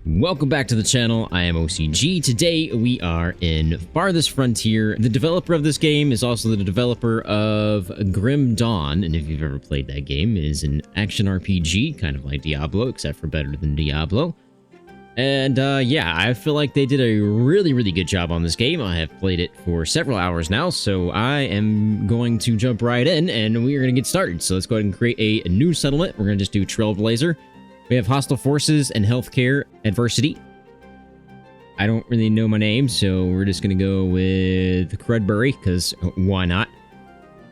Welcome back to the channel. I am OCG. Today we are in Farthest Frontier. The developer of this game is also the developer of Grim Dawn, and if you've ever played that game, it is an action RPG, kind of like Diablo, except for better than Diablo. And yeah, I feel like they did a really good job on this game. I have played it for several hours now, so I am going to jump right in, and we are going to get started. So let's go ahead and create a new settlement. We're going to just do Trailblazer. We have Hostile Forces and Healthcare Adversity. I don't really know my name, so we're just going to go with Crudbury, because why not?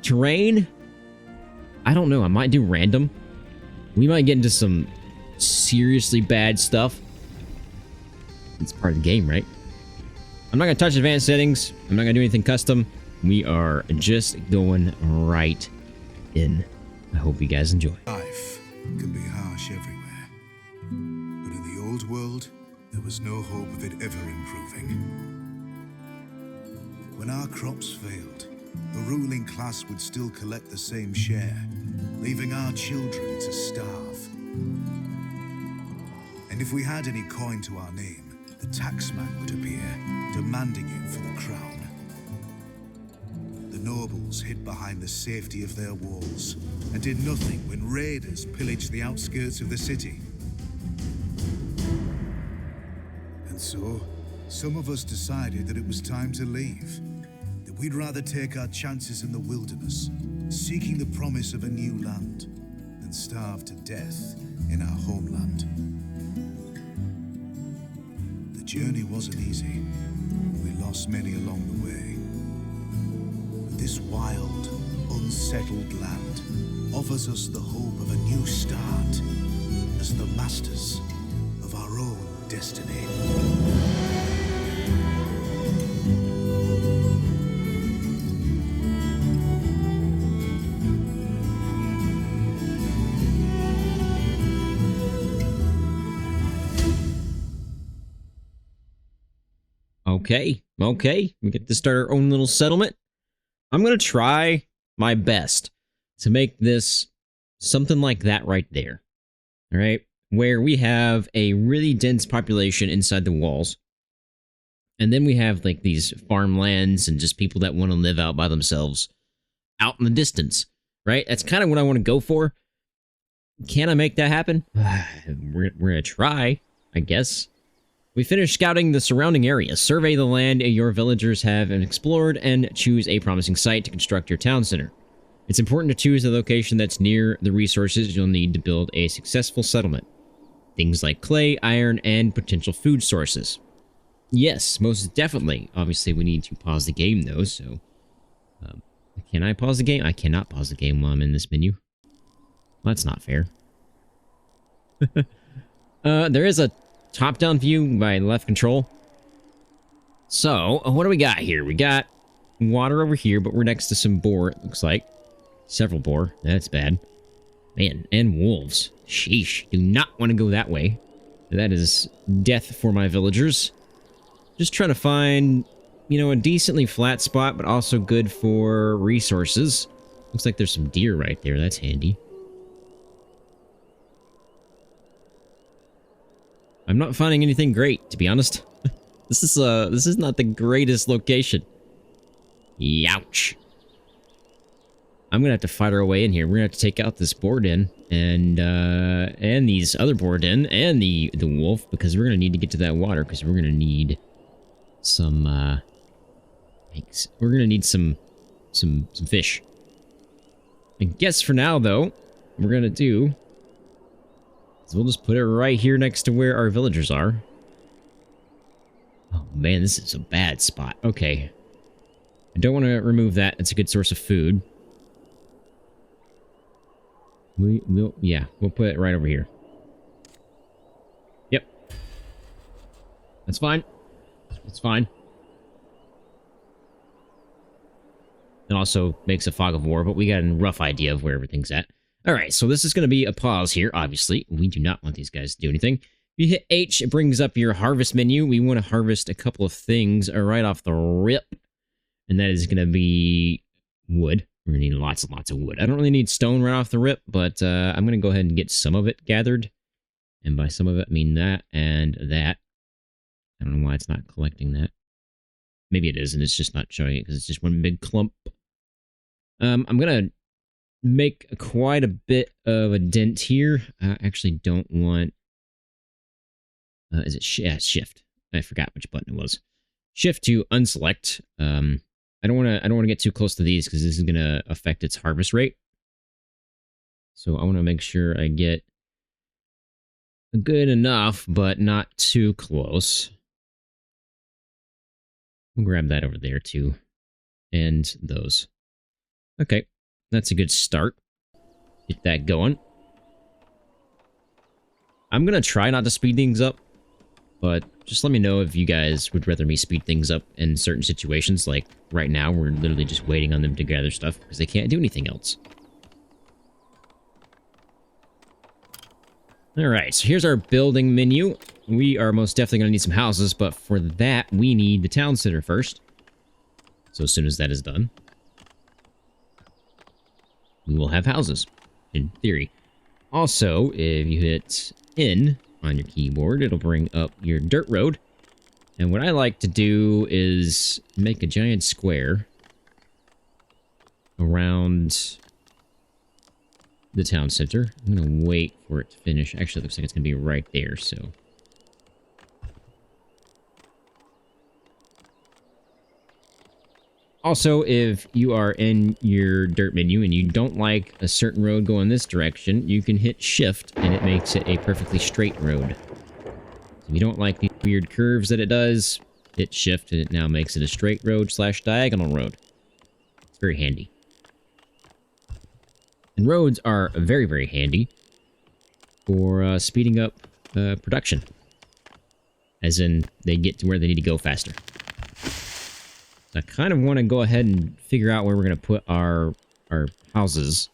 Terrain? I don't know. I might do random. We might get into some seriously bad stuff. It's part of the game, right? I'm not going to touch advanced settings. I'm not going to do anything custom. We are just going right in. I hope you guys enjoy. Life can be harsh everywhere. But in the old world, there was no hope of it ever improving. When our crops failed, the ruling class would still collect the same share, leaving our children to starve. And if we had any coin to our name, the taxman would appear, demanding it for the crown. The nobles hid behind the safety of their walls and did nothing when raiders pillaged the outskirts of the city. And so, some of us decided that it was time to leave, that we'd rather take our chances in the wilderness, seeking the promise of a new land, than starve to death in our homeland. The journey wasn't easy. We lost many along the way. But this wild, unsettled land offers us the hope of a new start as the masters of our own destiny. Okay. We get to start our own little settlement. I'm going to try my best to make this something like that right there. All right? Where we have a really dense population inside the walls. And then we have like these farmlands and just people that want to live out by themselves out in the distance. Right? That's kind of what I want to go for. Can I make that happen? We're going to try, I guess. We finished scouting the surrounding area. Survey the land your villagers have explored and choose a promising site to construct your town center. It's important to choose a location that's near the resources you'll need to build a successful settlement. Things like clay, iron, and potential food sources. Yes, most definitely. Obviously, we need to pause the game, though, so... can I pause the game? I cannot pause the game while I'm in this menu. Well, that's not fair. There is a top-down view by left control. So, what do we got here? We got water over here, but we're next to some boar, it looks like. Several boar. That's bad. Man, and wolves. Sheesh. Do not want to go that way. That is death for my villagers. Just trying to find, you know, a decently flat spot, but also good for resources. Looks like there's some deer right there. That's handy. I'm not finding anything great, to be honest. This is not the greatest location. Youch. I'm gonna have to fight our way in here. We're gonna have to take out this boar den and these other boar den and the wolf, because we're gonna need to get to that water, because we're gonna need some we're gonna need some fish. I guess for now though, what we're gonna do, so we'll just put it right here next to where our villagers are. Oh man, this is a bad spot. Okay. I don't want to remove that. It's a good source of food. We'll put it right over here. Yep. That's fine. It's fine. It also makes a fog of war, but we got a rough idea of where everything's at. Alright, so this is going to be a pause here, obviously. We do not want these guys to do anything. If you hit H, it brings up your harvest menu. We want to harvest a couple of things right off the rip. And that is going to be wood. We're going to need lots and lots of wood. I don't really need stone right off the rip, but I'm going to go ahead and get some of it gathered. And by some of it, I mean that and that. I don't know why it's not collecting that. Maybe it is, and it's just not showing it because it's just one big clump. I'm going to make quite a bit of a dent here. I actually don't want... is it shift? I forgot which button it was. Shift to unselect. I don't want to get too close to these because this is going to affect its harvest rate. So I want to make sure I get good enough, but not too close. We'll grab that over there too. And those. Okay, that's a good start. Get that going. I'm going to try not to speed things up, but just let me know if you guys would rather me speed things up in certain situations. Like right now, we're literally just waiting on them to gather stuff because they can't do anything else. Alright, so here's our building menu. We are most definitely going to need some houses, but for that, we need the town center first. So as soon as that is done, we will have houses, in theory. Also, if you hit N on your keyboard, it'll bring up your dirt road. And what I like to do is make a giant square around the town center. I'm going to wait for it to finish. Actually, it looks like it's going to be right there, so... Also, if you are in your dirt menu and you don't like a certain road going this direction, you can hit shift and it makes it a perfectly straight road. If you don't like the weird curves that it does, hit shift and it now makes it a straight road / diagonal road. It's very handy. And roads are very, very handy for speeding up production. As in, they get to where they need to go faster. I kind of want to go ahead and figure out where we're going to put our houses.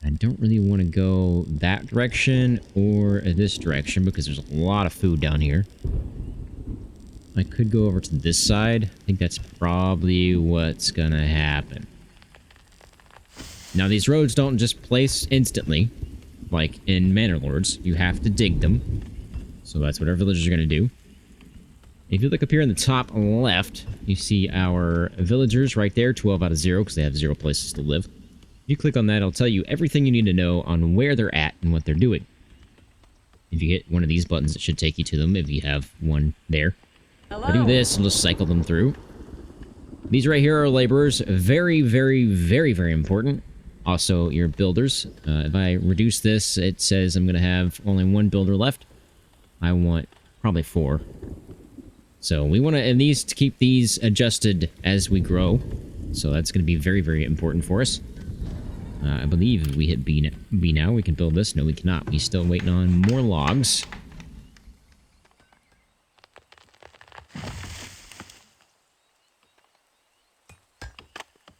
I don't really want to go that direction or this direction because there's a lot of food down here. I could go over to this side. I think that's probably what's going to happen. Now, these roads don't just place instantly, like in Manor Lords. You have to dig them. So that's what our villagers are going to do. If you look up here in the top left, you see our villagers right there, 12 out of 0, because they have 0 places to live. If you click on that, it'll tell you everything you need to know on where they're at and what they're doing. If you hit one of these buttons, it should take you to them if you have one there. If I do this, it'll just cycle them through. These right here are laborers. Very, very, very, very important. Also, your builders. If I reduce this, it says I'm going to have only 1 builder left. I want probably 4. So we want to at least keep these adjusted as we grow. So that's going to be very, very important for us. I believe if we hit B now, we can build this. No, we cannot. We're still waiting on more logs.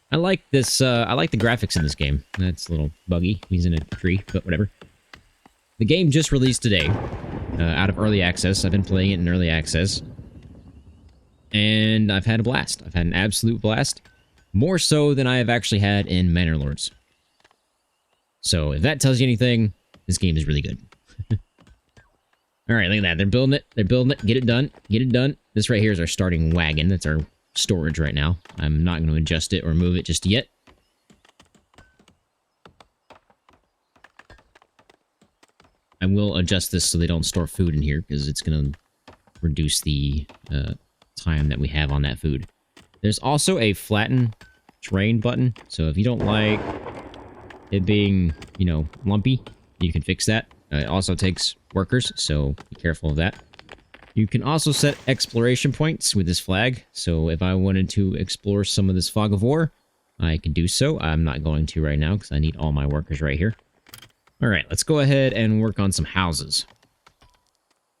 I like this, I like the graphics in this game. That's a little buggy. He's in a tree, but whatever. The game just released today, out of early access. I've been playing it in early access. And I've had a blast. I've had an absolute blast. More so than I have actually had in Manor Lords. So, if that tells you anything, this game is really good. Alright, look at that. They're building it. They're building it. Get it done. Get it done. This right here is our starting wagon. That's our storage right now. I'm not going to adjust it or move it just yet. I will adjust this so they don't store food in here, because it's going to reduce the time that we have on that food. There's also a flatten terrain button, so if you don't like it being, you know, lumpy, you can fix that. It also takes workers, so be careful of that. You can also set exploration points with this flag, so if I wanted to explore some of this fog of war, I can do so. I'm not going to right now because I need all my workers right here. Alright, let's go ahead and work on some houses.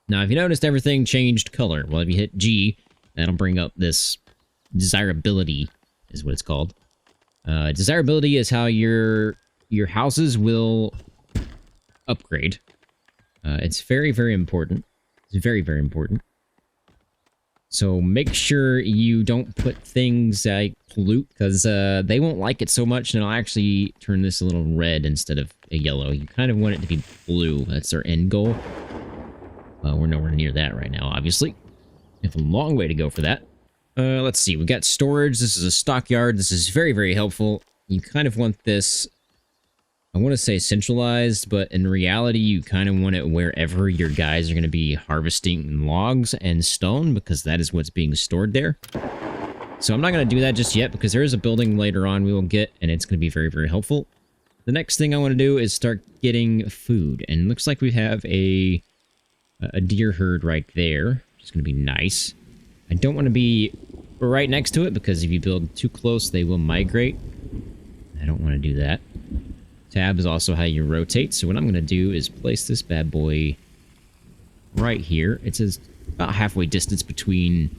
Now, if you noticed, everything changed color. Well, if you hit G, that'll bring up this desirability, is what it's called. Desirability is how your houses will upgrade. It's very, very important. It's very, very important. So make sure you don't put things that pollute, because they won't like it so much, and it'll actually turn this a little red instead of a yellow. You kind of want it to be blue. That's our end goal. We're nowhere near that right now, obviously. We have a long way to go for that. Let's see. We got storage. This is a stockyard. This is very, very helpful. You kind of want this, I want to say centralized, but in reality, you kind of want it wherever your guys are going to be harvesting logs and stone, because that is what's being stored there. So I'm not going to do that just yet, because there is a building later on we will get, and it's going to be very, very helpful. The next thing I want to do is start getting food, and it looks like we have a deer herd right there, which is going to be nice. I don't want to be right next to it, because if you build too close, they will migrate. I don't want to do that. Tab is also how you rotate, so what I'm going to do is place this bad boy right here. It's about halfway distance between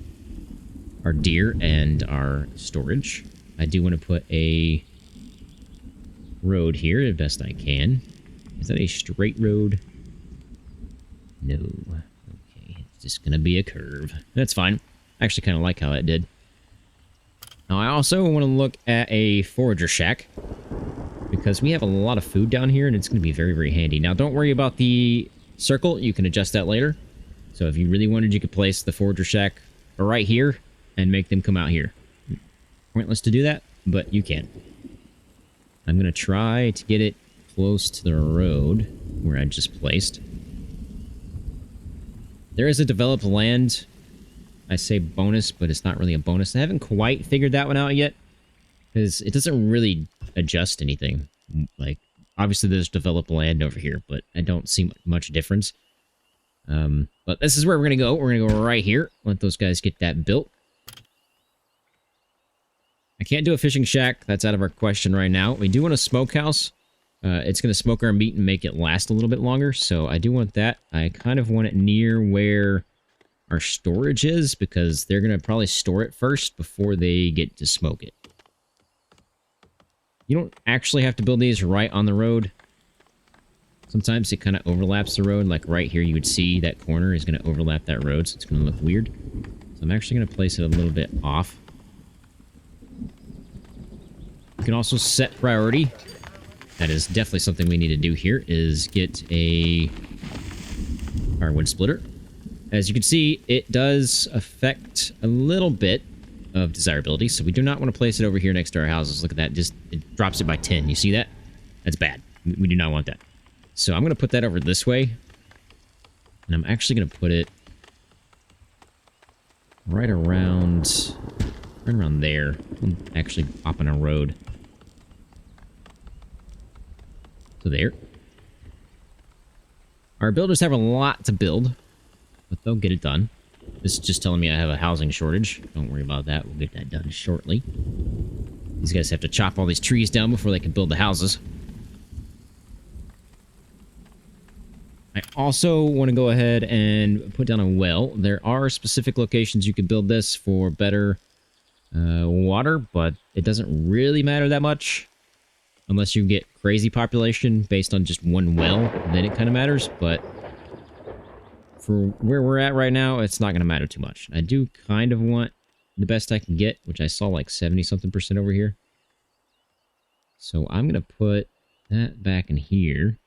our deer and our storage. I do want to put a road here the best I can. Is that a straight road? No. Okay, it's just going to be a curve. That's fine. I actually kind of like how it did. Now, I also want to look at a forager shack, because we have a lot of food down here, and it's going to be very, very handy. Now, don't worry about the circle. You can adjust that later. So if you really wanted, you could place the forager shack right here and make them come out here. Pointless to do that, but you can. I'm going to try to get it close to the road where I just placed. There is a developed land. I say bonus, but it's not really a bonus. I haven't quite figured that one out yet, because it doesn't really adjust anything. Like, obviously there's developed land over here, but I don't see much difference. But this is where we're going to go. We're going to go right here. Let those guys get that built. I can't do a fishing shack. That's out of our question right now. We do want a smokehouse. It's going to smoke our meat and make it last a little bit longer, so I do want that. I kind of want it near where our storage is, because they're going to probably store it first before they get to smoke it. You don't actually have to build these right on the road. Sometimes it kind of overlaps the road. Like right here, you would see that corner is going to overlap that road, so it's going to look weird. So I'm actually going to place it a little bit off. You can also set priority. That is definitely something we need to do here, is get a firewood splitter. As you can see, it does affect a little bit of desirability, so we do not want to place it over here next to our houses. Look at that. Just, it drops it by 10. You see that? That's bad. We do not want that. So I'm going to put that over this way, and I'm actually going to put it right around there. I'm actually up on a road. So there. Our builders have a lot to build, but they'll get it done. This is just telling me I have a housing shortage. Don't worry about that. We'll get that done shortly. These guys have to chop all these trees down before they can build the houses. I also want to go ahead and put down a well. There are specific locations you can build this for better water, but it doesn't really matter that much. Unless you get crazy population based on just one well, then it kind of matters, but for where we're at right now, it's not going to matter too much. I do kind of want the best I can get, which I saw like 70-something% over here. So I'm going to put that back in here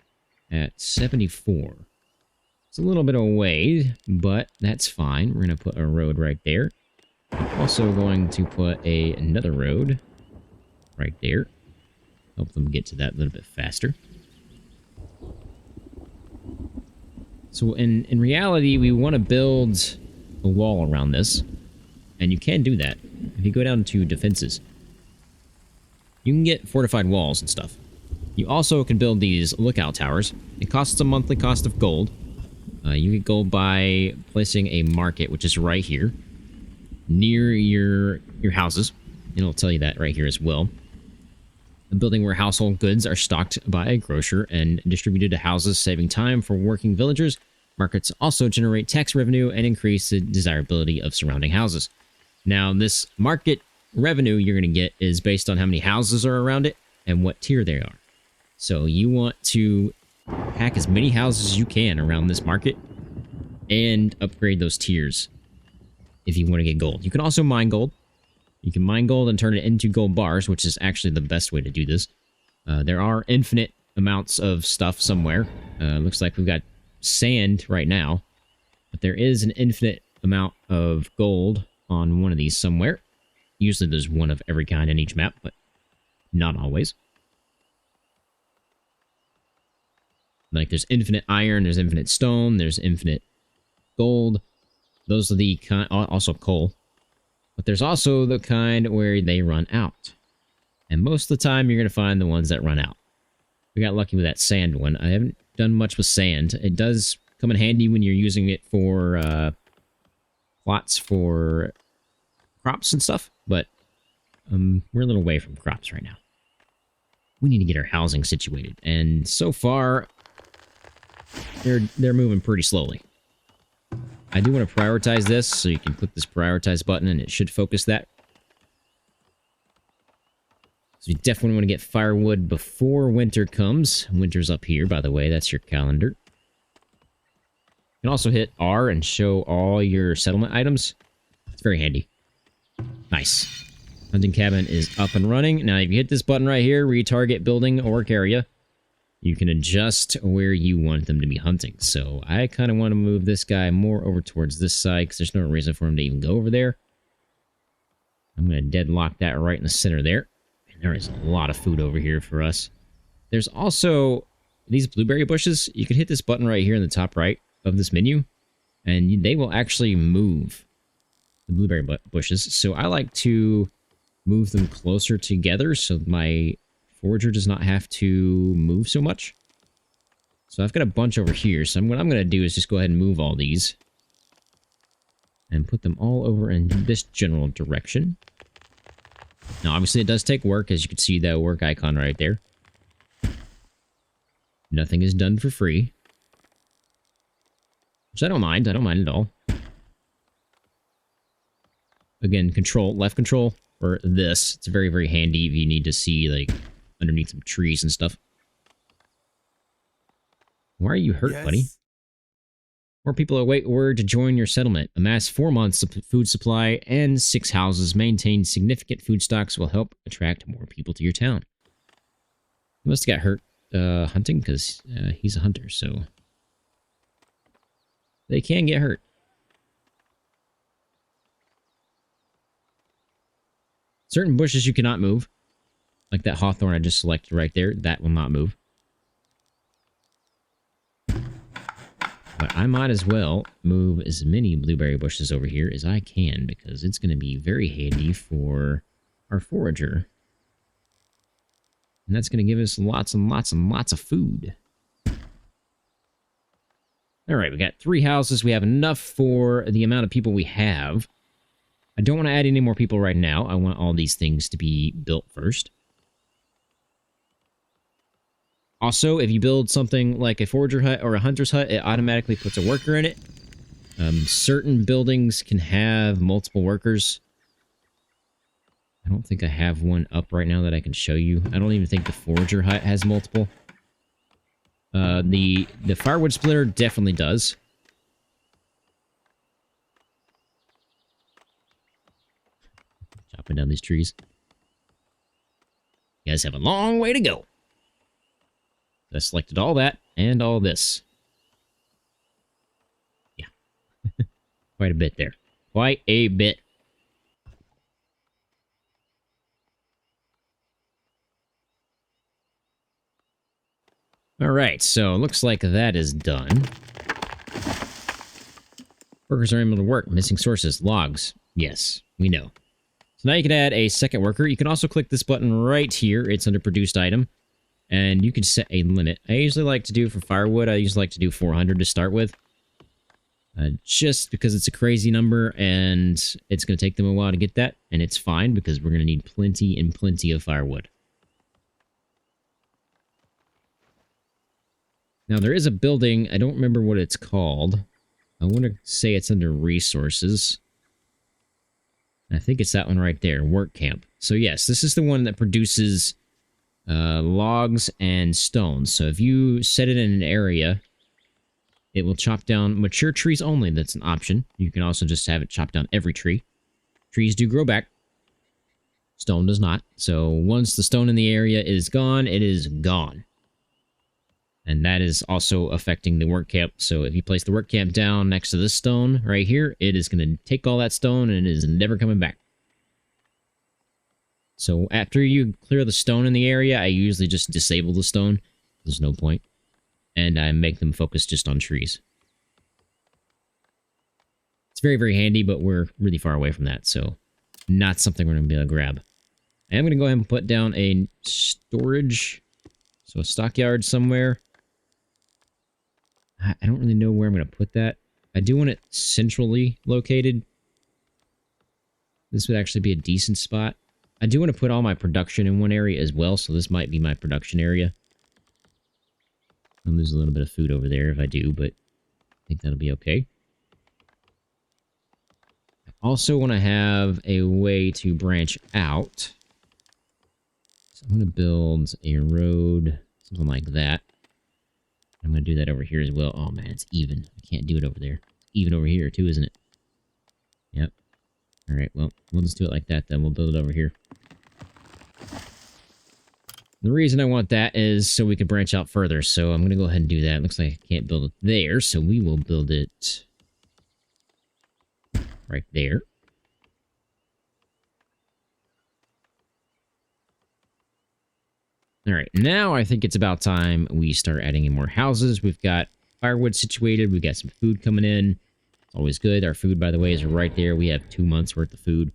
at 74. It's a little bit away, but that's fine. We're going to put a road right there. I'm also going to put another road right there. Help them get to that a little bit faster. So in reality, we want to build a wall around this. And you can do that. If you go down to defenses, you can get fortified walls and stuff. You also can build these lookout towers. It costs a monthly cost of gold. You get gold by placing a market, which is right here, near your houses. And it'll tell you that right here as well. A building where household goods are stocked by a grocer and distributed to houses, saving time for working villagers. Markets also generate tax revenue and increase the desirability of surrounding houses. Now, this market revenue you're going to get is based on how many houses are around it and what tier they are. So you want to pack as many houses as you can around this market and upgrade those tiers if you want to get gold. You can also mine gold. You can mine gold and turn it into gold bars, which is actually the best way to do this. There are infinite amounts of stuff somewhere. Looks like we've got sand right now, but there is an infinite amount of gold on one of these somewhere. Usually there's one of every kind in each map, but not always. Like, there's infinite iron, there's infinite stone, there's infinite gold. Those are the kind, also coal. But there's also the kind where they run out. And most of the time, you're going to find the ones that run out. We got lucky with that sand one. I haven't done much with sand. It does come in handy when you're using it for plots for crops and stuff. But we're a little away from crops right now. We need to get our housing situated. And so far, they're moving pretty slowly. I do want to prioritize this, so you can click this prioritize button and it should focus that. So you definitely want to get firewood before winter comes. Winter's up here, by the way. That's your calendar. You can also hit R and show all your settlement items. It's very handy. Nice. Hunting cabin is up and running. Now, if you hit this button right here, retarget building or work area, you can adjust where you want them to be hunting. So I kind of want to move this guy more over towards this side because there's no reason for him to even go over there. I'm going to deadlock that right in the center there. And there is a lot of food over here for us. There's also these blueberry bushes. You can hit this button right here in the top right of this menu, and they will actually move the blueberry bushes. So I like to move them closer together so my forager does not have to move so much. So I've got a bunch over here. So what I'm going to do is just go ahead and move all these and put them all over in this general direction. Now, obviously, it does take work, as you can see that work icon right there. Nothing is done for free, which I don't mind. I don't mind at all. Again, left control for this. It's very, very handy if you need to see, like, underneath some trees and stuff. Why are you hurt, buddy? More people await word to join your settlement. Amass 4 months of food supply and 6 houses. Maintain significant food stocks will help attract more people to your town. He must have got hurt hunting because he's a hunter, so they can get hurt. Certain bushes you cannot move. Like that hawthorn I just selected right there. That will not move. But I might as well move as many blueberry bushes over here as I can, because it's going to be very handy for our forager. And that's going to give us lots and lots and lots of food. Alright, we got 3 houses. We have enough for the amount of people we have. I don't want to add any more people right now. I want all these things to be built first. Also, if you build something like a forager hut or a hunter's hut, it automatically puts a worker in it. Certain buildings can have multiple workers. I don't think I have one up right now that I can show you. I don't even think the forager hut has multiple. The firewood splitter definitely does. Chopping down these trees. You guys have a long way to go. I selected all that and all this. Yeah. Quite a bit there. Quite a bit. Alright, so it looks like that is done. Workers are able to work. Missing sources. Logs. Yes, we know. So now you can add a second worker. You can also click this button right here. It's under produced item. And you can set a limit. I usually like to do for firewood, I usually like to do 400 to start with. Just because it's a crazy number and it's going to take them a while to get that. And it's fine because we're going to need plenty and plenty of firewood. Now there is a building, I don't remember what it's called. I want to say it's under resources. I think it's that one right there, work camp. So yes, this is the one that produces logs and stones. So if you set it in an area, it will chop down mature trees only. That's an option. You can also just have it chop down every tree. Trees do grow back. Stone does not. So once the stone in the area is gone, it is gone. And that is also affecting the work camp. So if you place the work camp down next to this stone right here, it is going to take all that stone and it is never coming back. So after you clear the stone in the area, I usually just disable the stone. There's no point. And I make them focus just on trees. It's very, very handy, but we're really far away from that. So not something we're going to be able to grab. I am going to go ahead and put down a storage. So a stockyard somewhere. I don't really know where I'm going to put that. I do want it centrally located. This would actually be a decent spot. I do want to put all my production in one area as well, so this might be my production area. I'll lose a little bit of food over there if I do, but I think that'll be okay. I also want to have a way to branch out. So I'm going to build a road, something like that. I'm going to do that over here as well. Oh, man, it's even. I can't do it over there. It's even over here, too, isn't it? Yep. All right, well, we'll just do it like that, then. We'll build it over here. The reason I want that is so we can branch out further. So I'm going to go ahead and do that. Looks like I can't build it there, so we will build it right there. All right, now I think it's about time we start adding in more houses. We've got firewood situated. We've got some food coming in. Always good. Our food, by the way, is right there. We have 2 months worth of food.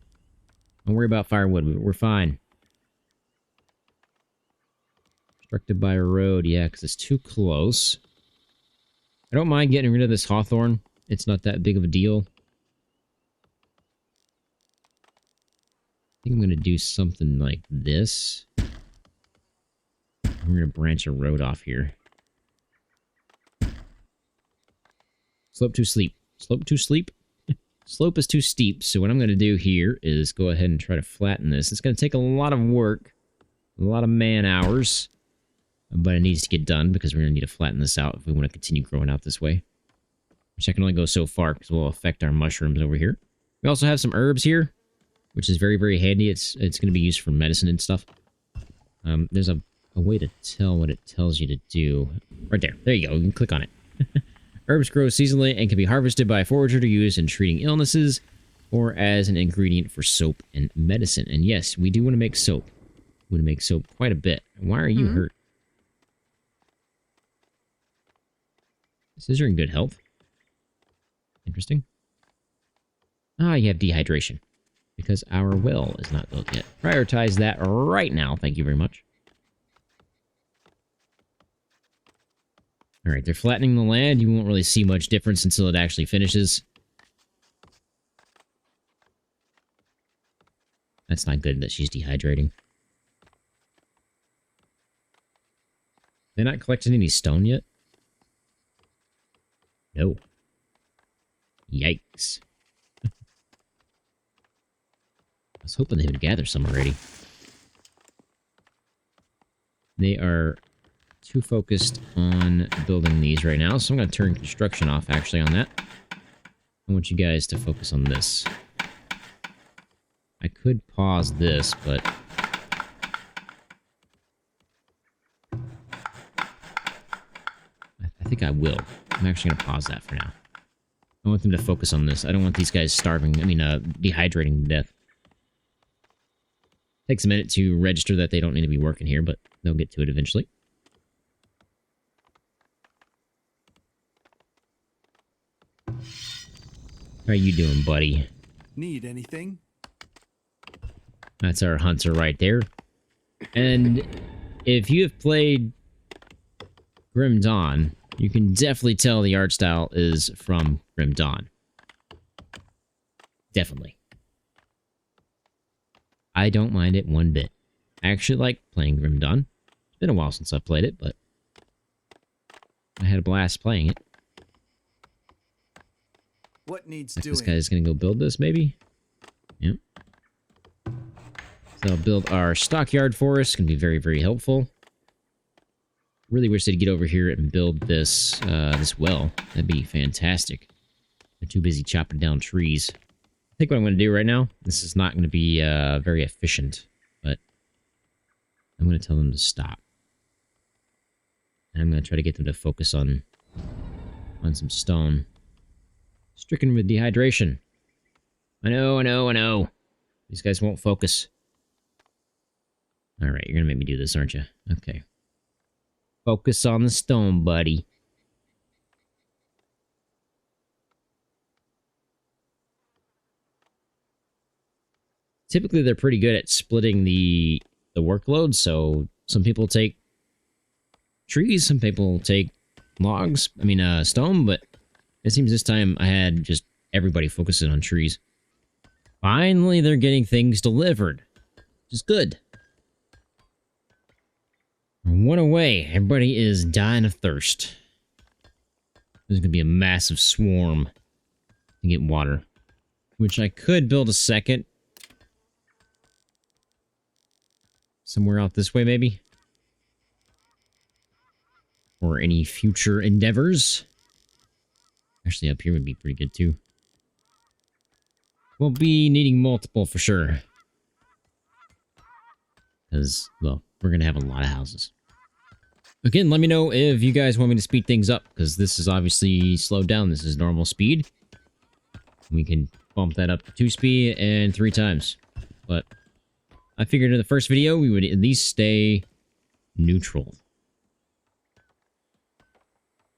Don't worry about firewood. We're fine. Constructed by a road. Yeah, because it's too close. I don't mind getting rid of this hawthorn. It's not that big of a deal. I think I'm going to do something like this. I'm going to branch a road off here. Slope to sleep. Slope to sleep? Slope is too steep, so what I'm going to do here is go ahead and try to flatten this. It's going to take a lot of work, a lot of man hours, but it needs to get done because we're going to need to flatten this out if we want to continue growing out this way. Which I can only go so far because we'll affect our mushrooms over here. We also have some herbs here, which is very, very handy. It's going to be used for medicine and stuff. There's a way to tell what it tells you to do. Right there. There you go. You can click on it. Herbs grow seasonally and can be harvested by a forager to use in treating illnesses or as an ingredient for soap and medicine. And yes, we do want to make soap. We want to make soap quite a bit. Why are you hurt? This is in good health. Interesting. Ah, you have dehydration. Because our well is not built yet. Prioritize that right now. Thank you very much. Alright, they're flattening the land. You won't really see much difference until it actually finishes. That's not good that she's dehydrating. They're not collecting any stone yet? No. Yikes. I was hoping they would gather some already. They are too focused on building these right now, so I'm going to turn construction off, actually, on that. I want you guys to focus on this. I could pause this, but I think I will. I'm actually going to pause that for now. I want them to focus on this. I don't want these guys starving, dehydrating to death. Takes a minute to register that they don't need to be working here, but they'll get to it eventually. How are you doing, buddy? Need anything? That's our hunter right there. And if you have played Grim Dawn, you can definitely tell the art style is from Grim Dawn. Definitely. I don't mind it one bit. I actually like playing Grim Dawn. It's been a while since I've played it, but I had a blast playing it. What needs Like doing? this guy's gonna go build this, maybe? Yep. So I'll build our stockyard for us. It's gonna be very, very helpful. Really wish they'd get over here and build this this well. That'd be fantastic. They're too busy chopping down trees. I think what I'm going to do right now, this is not going to be very efficient, but I'm going to tell them to stop. And I'm going to try to get them to focus on some stone. Stricken with dehydration. I know. These guys won't focus. Alright, you're going to make me do this, aren't you? Okay. Focus on the stone, buddy. Typically, they're pretty good at splitting the workload, so some people take trees, some people take logs, stone, but it seems this time I had just everybody focusing on trees. Finally, they're getting things delivered, which is good. One away. Everybody is dying of thirst. There's going to be a massive swarm to get water, which I could build a second. Somewhere out this way, maybe? Or any future endeavors. Actually, up here would be pretty good, too. We'll be needing multiple for sure. Because, well, we're going to have a lot of houses. Again, let me know if you guys want me to speed things up, because this is obviously slowed down. This is normal speed. We can bump that up to 2 speed and 3 times. But I figured in the first video, we would at least stay neutral.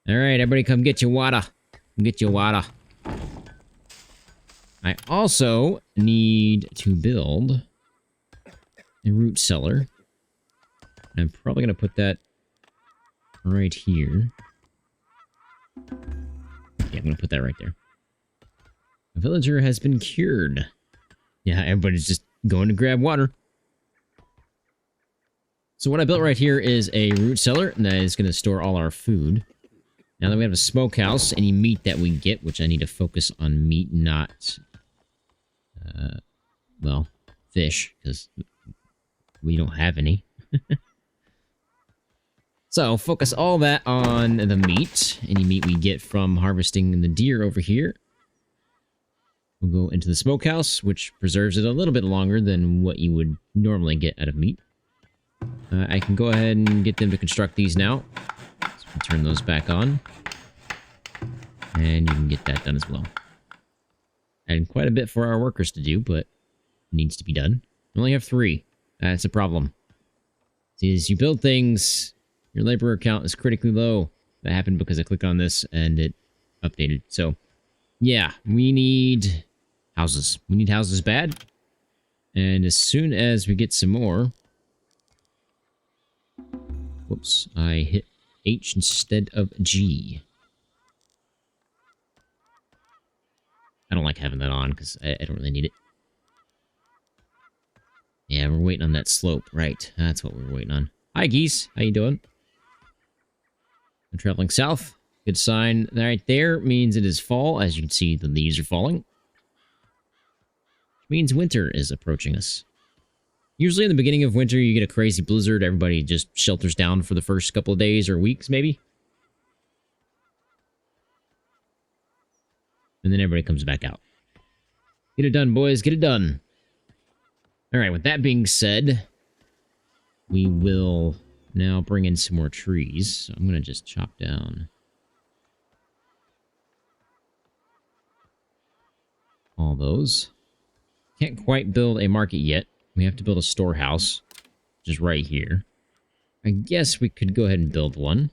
Alright, everybody come get your water. Get your water. I also need to build a root cellar. I'm probably going to put that right here. Yeah, I'm going to put that right there. A villager has been cured. Yeah, everybody's just going to grab water. So what I built right here is a root cellar, and that is going to store all our food. Now that we have a smokehouse, any meat that we get, which I need to focus on meat, not, well, fish, because we don't have any. So, focus all that on the meat. Any meat we get from harvesting the deer over here. We'll go into the smokehouse, which preserves it a little bit longer than what you would normally get out of meat. I can go ahead and get them to construct these now. So we'll turn those back on. And you can get that done as well. And quite a bit for our workers to do, but it needs to be done. We only have 3. That's a problem. See, as you build things, your laborer count is critically low. That happened because I clicked on this and it updated. So, yeah, we need houses. We need houses bad. And as soon as we get some more... Whoops, I hit H instead of G. I don't like having that on because I don't really need it. Yeah, we're waiting on that slope. Right, that's what we're waiting on. Hi, geese. How you doing? I'm traveling south. Good sign right there. Means it is fall. As you can see, the leaves are falling. Which means winter is approaching us. Usually in the beginning of winter, you get a crazy blizzard. Everybody just shelters down for the first couple of days or weeks, maybe. And then everybody comes back out. Get it done, boys. Get it done. Alright, with that being said, we will now bring in some more trees. So I'm going to just chop down all those. Can't quite build a market yet. We have to build a storehouse, which is right here. I guess we could go ahead and build one.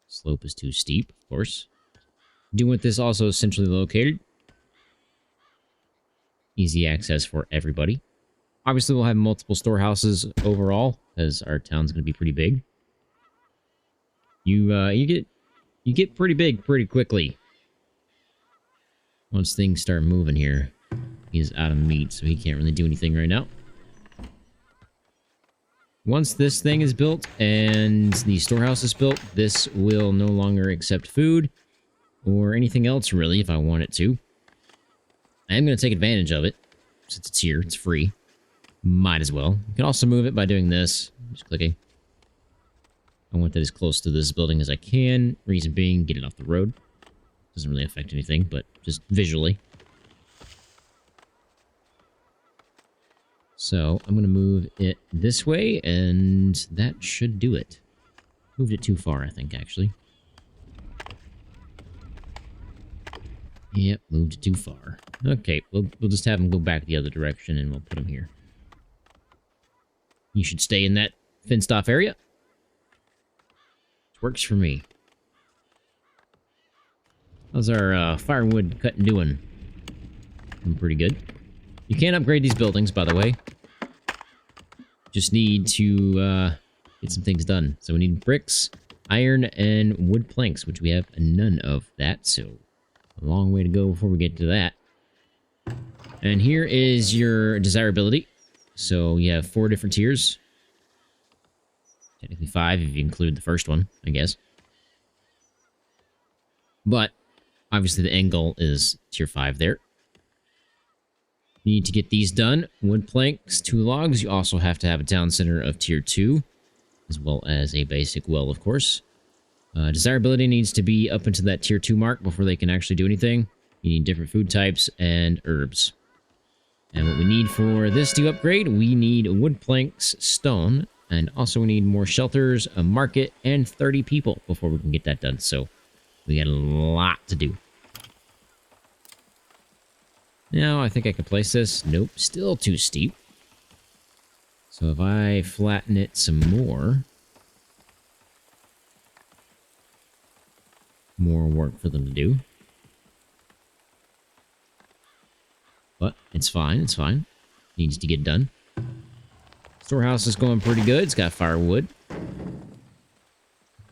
Slope is too steep, of course. Do want this also centrally located. Easy access for everybody. Obviously, we'll have multiple storehouses overall, as our town's going to be pretty big. You get pretty big pretty quickly. Once things start moving here. He's out of meat, so he can't really do anything right now. Once this thing is built and the storehouse is built, this will no longer accept food or anything else, really, if I want it to. I am going to take advantage of it, since it's here, it's free. Might as well. You can also move it by doing this. Just clicking. I want that as close to this building as I can. Reason being, get it off the road. Doesn't really affect anything, but just visually. So, I'm going to move it this way, and that should do it. Moved it too far, I think, actually. Yep, moved it too far. Okay, we'll just have him go back the other direction, and we'll put him here. You should stay in that fenced-off area. Which works for me. How's our firewood cutting doing? Doing pretty good. You can upgrade these buildings, by the way. Just need to get some things done. So we need bricks, iron, and wood planks, which we have none of that, so a long way to go before we get to that. And here is your desirability. So you have 4 different tiers. Technically 5 if you include the first one, I guess. But obviously the end goal is tier 5 there. You need to get these done. Wood planks, 2 logs. You also have to have a town center of tier 2, as well as a basic well, of course. Desirability needs to be up into that tier 2 mark before they can actually do anything. You need different food types and herbs. And what we need for this to upgrade, we need wood planks, stone, and also we need more shelters, a market, and 30 people before we can get that done. So we got a lot to do. Now, I think I can place this. Nope, still too steep. So if I flatten it some more work for them to do. But it's fine, it's fine. Needs to get done. Storehouse is going pretty good. It's got firewood.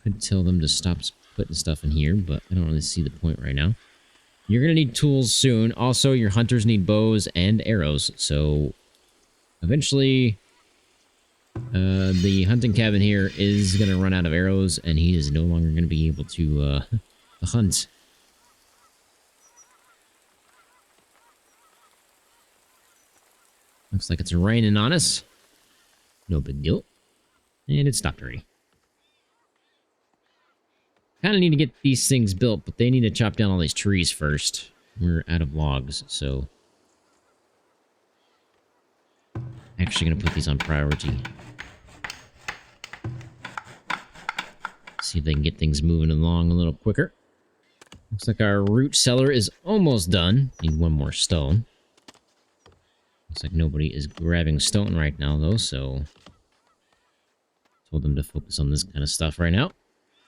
Could tell them to stop putting stuff in here, but I don't really see the point right now. You're going to need tools soon. Also, your hunters need bows and arrows. So, eventually, the hunting cabin here is going to run out of arrows, and he is no longer going to be able to hunt. Looks like it's raining on us. No big deal. And it stopped already. Kind of need to get these things built, but they need to chop down all these trees first. We're out of logs, so... Actually gonna put these on priority. See if they can get things moving along a little quicker. Looks like our root cellar is almost done. Need 1 more stone. Looks like nobody is grabbing stone right now, though, so... Told them to focus on this kind of stuff right now.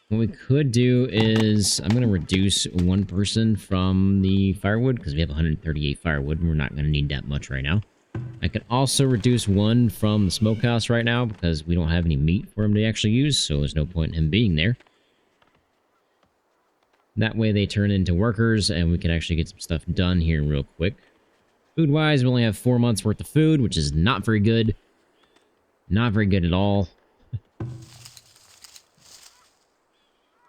What we could do is, I'm going to reduce 1 person from the firewood, because we have 138 firewood, and we're not going to need that much right now. I could also reduce 1 from the smokehouse right now, because we don't have any meat for him to actually use, so there's no point in him being there. That way they turn into workers, and we can actually get some stuff done here real quick. Food-wise, we only have 4 months worth of food, which is not very good. Not very good at all.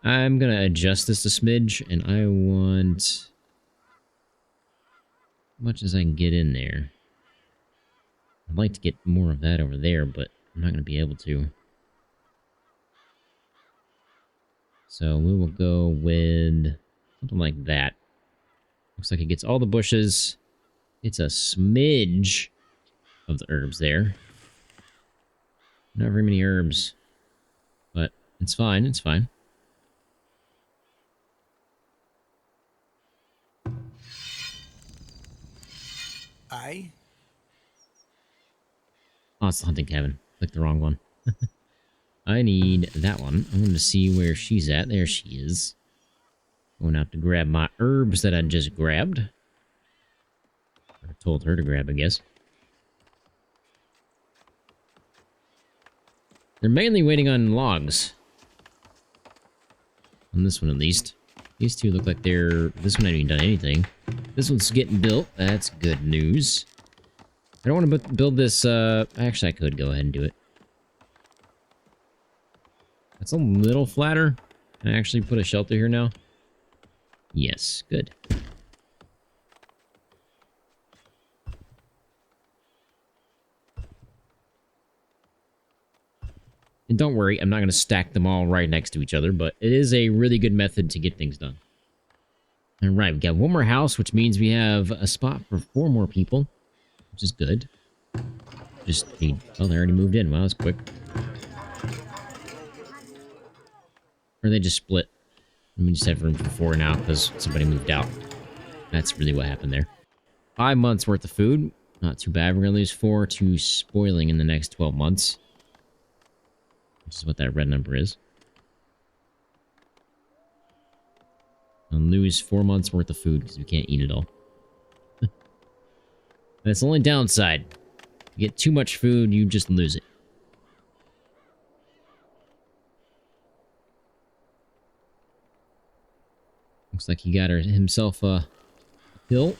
I'm going to adjust this a smidge, and I want as much as I can get in there. I'd like to get more of that over there, but I'm not going to be able to. So we will go with something like that. Looks like it gets all the bushes. It's a smidge of the herbs there. Not very many herbs, but it's fine, it's fine. Oh, it's the hunting cabin. Clicked the wrong one. I need that one. I wanted to see where she's at. There she is. Going out to grab my herbs that I just grabbed. Or told her to grab, I guess. They're mainly waiting on logs. On this one, at least. These two look like they're... This one hasn't even done anything. This one's getting built. That's good news. I don't want to build this... Actually, I could go ahead and do it. That's a little flatter. Can I actually put a shelter here now? Yes, good. And don't worry, I'm not going to stack them all right next to each other, but it is a really good method to get things done. All right, we got 1 more house, which means we have a spot for 4 more people, which is good. Just need... Oh, they already moved in. Wow, that's quick. Or they just split. And we just have room for 4 now because somebody moved out. That's really what happened there. 5 months worth of food. Not too bad. We're going to lose 4 to spoiling in the next 12 months. Which is what that red number is. And lose 4 months worth of food because we can't eat it all. That's the only downside. You get too much food, you just lose it. Looks like he got himself a hill.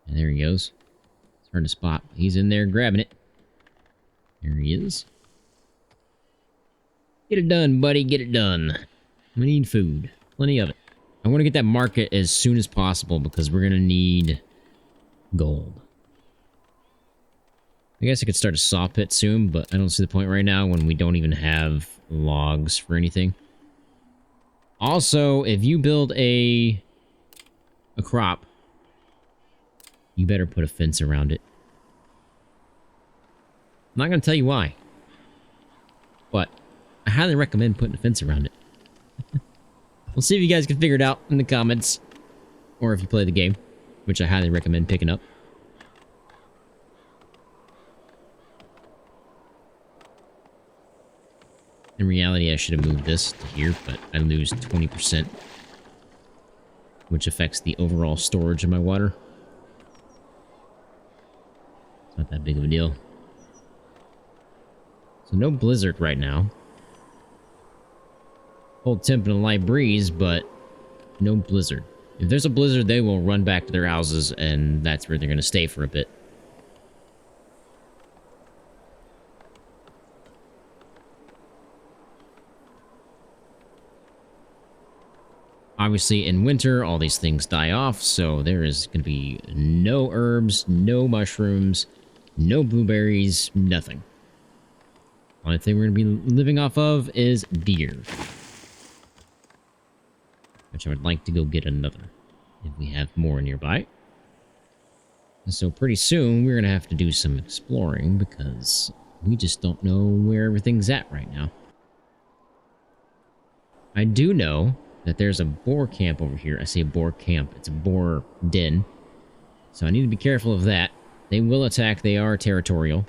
And there he goes. It's hard to spot. He's in there grabbing it. There he is. Get it done, buddy. Get it done. We need food. Plenty of it. I want to get that market as soon as possible because we're going to need gold. I guess I could start a saw pit soon, but I don't see the point right now when we don't even have logs for anything. Also, if you build a crop, you better put a fence around it. I'm not going to tell you why, but I highly recommend putting a fence around it. We'll see if you guys can figure it out in the comments, or if you play the game, which I highly recommend picking up. In reality, I should have moved this to here, but I lose 20%, which affects the overall storage of my water. It's not that big of a deal. So no blizzard right now. Cold temp and a light breeze, but no blizzard. If there's a blizzard, they will run back to their houses, and that's where they're going to stay for a bit. Obviously, in winter, all these things die off, so there is going to be no herbs, no mushrooms, no blueberries, nothing. Only thing we're going to be living off of is deer. Which I would like to go get another, if we have more nearby. And so pretty soon, we're going to have to do some exploring, because we just don't know where everything's at right now. I do know that there's a boar camp over here. I say boar camp. It's a boar den. So I need to be careful of that. They will attack. They are territorial.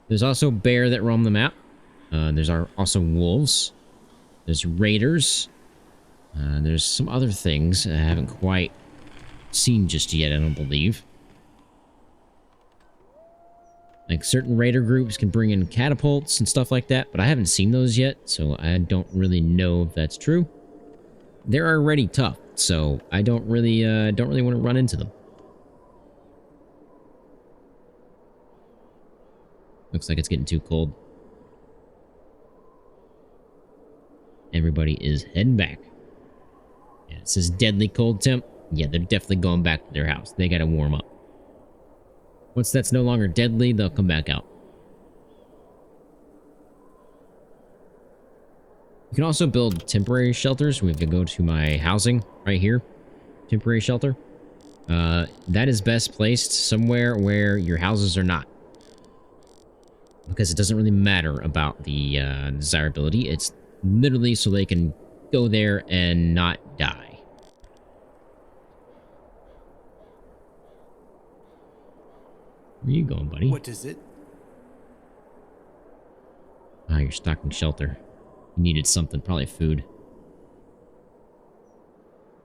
There's also bear that roam the map. There's also wolves. There's raiders. There's some other things I haven't quite seen just yet, I don't believe. Like, certain raider groups can bring in catapults and stuff like that, but I haven't seen those yet, so I don't really know if that's true. They're already tough, so I don't really want to run into them. Looks like it's getting too cold. Everybody is heading back. Yeah, it says deadly cold temp. Yeah, they're definitely going back to their house. They gotta warm up. Once that's no longer deadly, they'll come back out. You can also build temporary shelters. We can go to my housing right here. Temporary shelter. That is best placed somewhere where your houses are not. Because it doesn't really matter about the desirability. It's literally so they can go there and not die. Where are you going, buddy? What is it? Ah, you're stocking shelter. You needed something, probably food.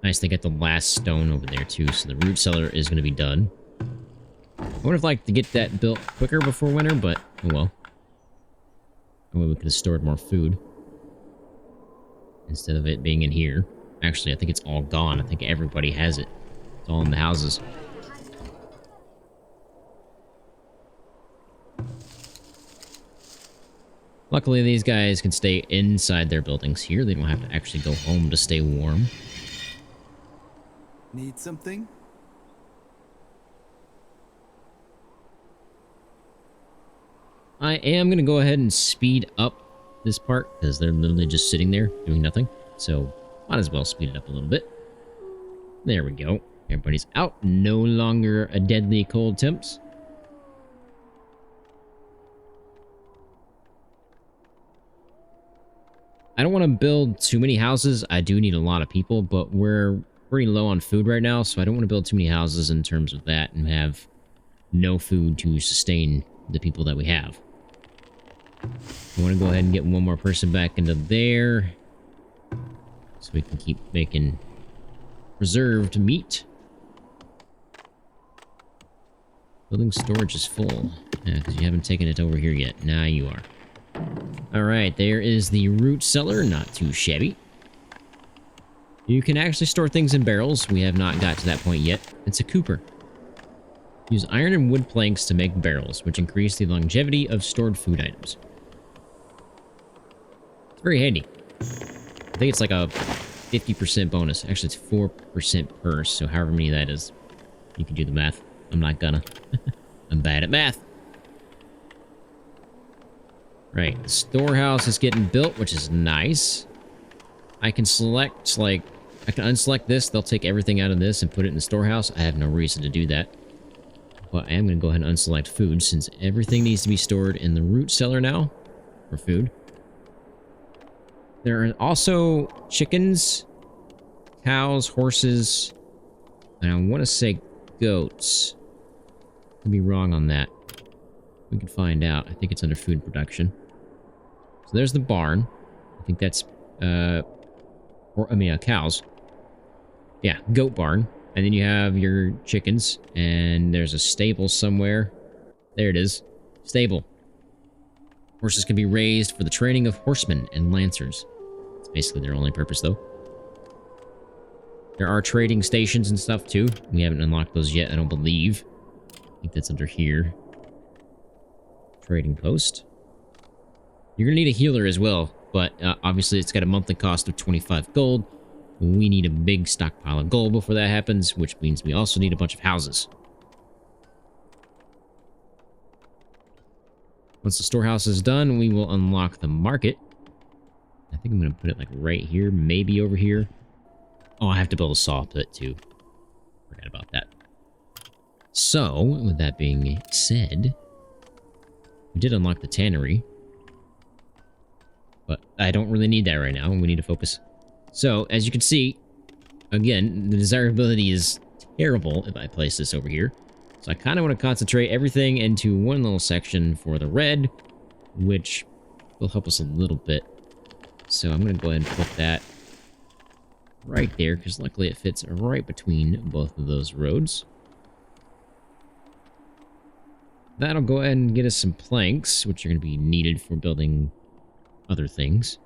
Nice, they got the last stone over there too, so the root cellar is going to be done. I would have liked to get that built quicker before winter, but oh well. That way we could have stored more food. Instead of it being in here. Actually, I think it's all gone. I think everybody has it. It's all in the houses. Luckily, these guys can stay inside their buildings here. They don't have to actually go home to stay warm. Need something? I am going to go ahead and speed up this part, because they're literally just sitting there doing nothing. So, might as well speed it up a little bit. There we go. Everybody's out. No longer a deadly cold temps. I don't want to build too many houses. I do need a lot of people, but we're pretty low on food right now, so I don't want to build too many houses in terms of that and have no food to sustain the people that we have. I want to go ahead and get one more person back into there so we can keep making preserved meat. Building storage is full. Yeah, because you haven't taken it over here yet. Now you are. Alright, there is the root cellar. Not too shabby. You can actually store things in barrels. We have not got to that point yet. It's a cooper. Use iron and wood planks to make barrels, which increase the longevity of stored food items. It's very handy. I think it's like a 50% bonus. Actually, it's 4% per, so however many that is. You can do the math. I'm not gonna. I'm bad at math. Right, the storehouse is getting built, which is nice. I can select, like, I can unselect this. They'll take everything out of this and put it in the storehouse. I have no reason to do that. But I am going to go ahead and unselect food, since everything needs to be stored in the root cellar now for food. There are also chickens, cows, horses, and I want to say goats. Could be wrong on that. We can find out. I think it's under food production. So there's the barn. I think that's, cows. Yeah, goat barn. And then you have your chickens, and there's a stable somewhere. There it is. Stable. Horses can be raised for the training of horsemen and lancers. That's basically their only purpose, though. There are trading stations and stuff, too. We haven't unlocked those yet, I don't believe. I think that's under here. Trading post. You're gonna need a healer as well, but obviously it's got a monthly cost of 25 gold. We need a big stockpile of gold before that happens, which means we also need a bunch of houses. Once the storehouse is done, we will unlock the market. I think I'm going to put it like right here, maybe over here. Oh, I have to build a saw pit too. Forgot about that. So, with that being said, we did unlock the tannery. But I don't really need that right now. We need to focus. So, as you can see, again, the desirability is terrible if I place this over here. So I kind of want to concentrate everything into one little section for the red, which will help us a little bit. So I'm going to go ahead and put that right there, because luckily it fits right between both of those roads. That'll go ahead and get us some planks, which are going to be needed for building other things.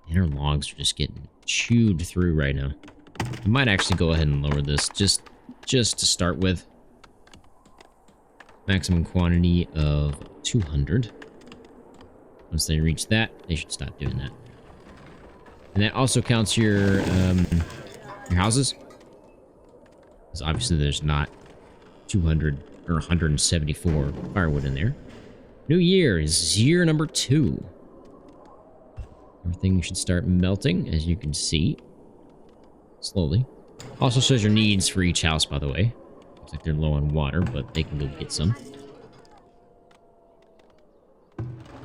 And our logs are just getting chewed through right now. I might actually go ahead and lower this just to start with. Maximum quantity of 200. Once they reach that, they should stop doing that. And that also counts your houses. Because obviously there's not 200 or 174 firewood in there. New year is year number 2. Everything should start melting, as you can see. Slowly. Also shows your needs for each house, by the way. Looks like they're low on water, but they can go get some.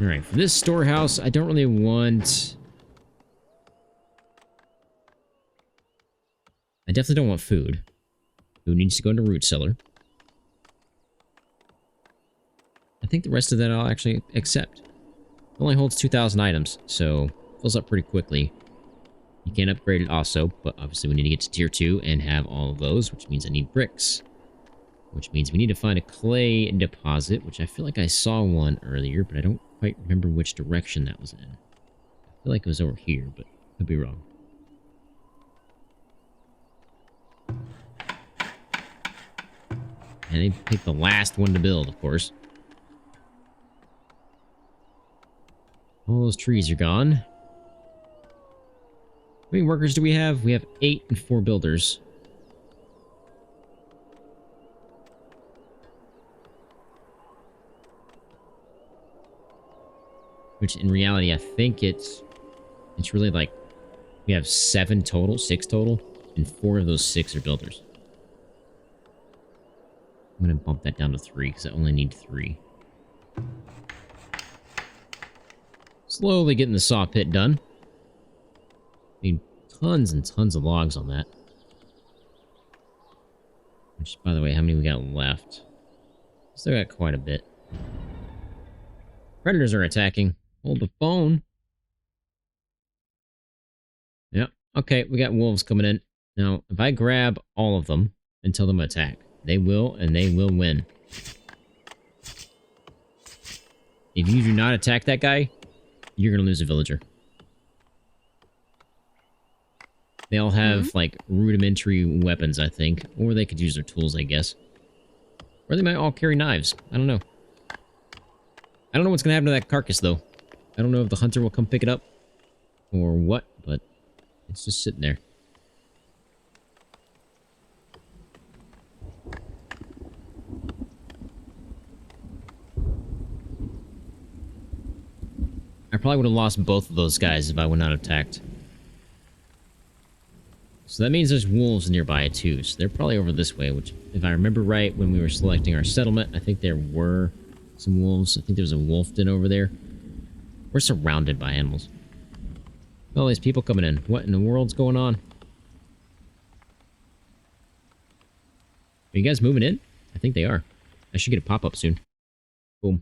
Alright, for this storehouse, I don't really want... I definitely don't want food. Food needs to go into root cellar. I think the rest of that I'll actually accept. It only holds 2,000 items, so fills up pretty quickly. You can upgrade it also, but obviously we need to get to tier 2 and have all of those, which means I need bricks. Which means we need to find a clay deposit, which I feel like I saw one earlier, but I don't quite remember which direction that was in. I feel like it was over here, but could be wrong. And they picked the last one to build, of course. All those trees are gone. How many workers do we have? We have 8 and 4 builders. Which in reality, I think it's really like we have 7 total, 6 total, and 4 of those 6 are builders. I'm going to bump that down to 3 because I only need 3. Slowly getting the saw pit done. Need tons and tons of logs on that. Which, by the way, how many we got left? Still got quite a bit. Predators are attacking. Hold the phone. Yep. Okay, we got wolves coming in. Now, if I grab all of them and tell them to attack, they will, and they will win. If you do not attack that guy, you're going to lose a villager. They all have, like, rudimentary weapons, I think. Or they could use their tools, I guess. Or they might all carry knives. I don't know. I don't know what's going to happen to that carcass, though. I don't know if the hunter will come pick it up. Or what, but it's just sitting there. I probably would have lost both of those guys if I would not have attacked. So that means there's wolves nearby too. So they're probably over this way, which, if I remember right, when we were selecting our settlement, I think there were some wolves. I think there was a wolf den over there. We're surrounded by animals. All these people coming in. What in the world's going on? Are you guys moving in? I think they are. I should get a pop-up soon. Boom.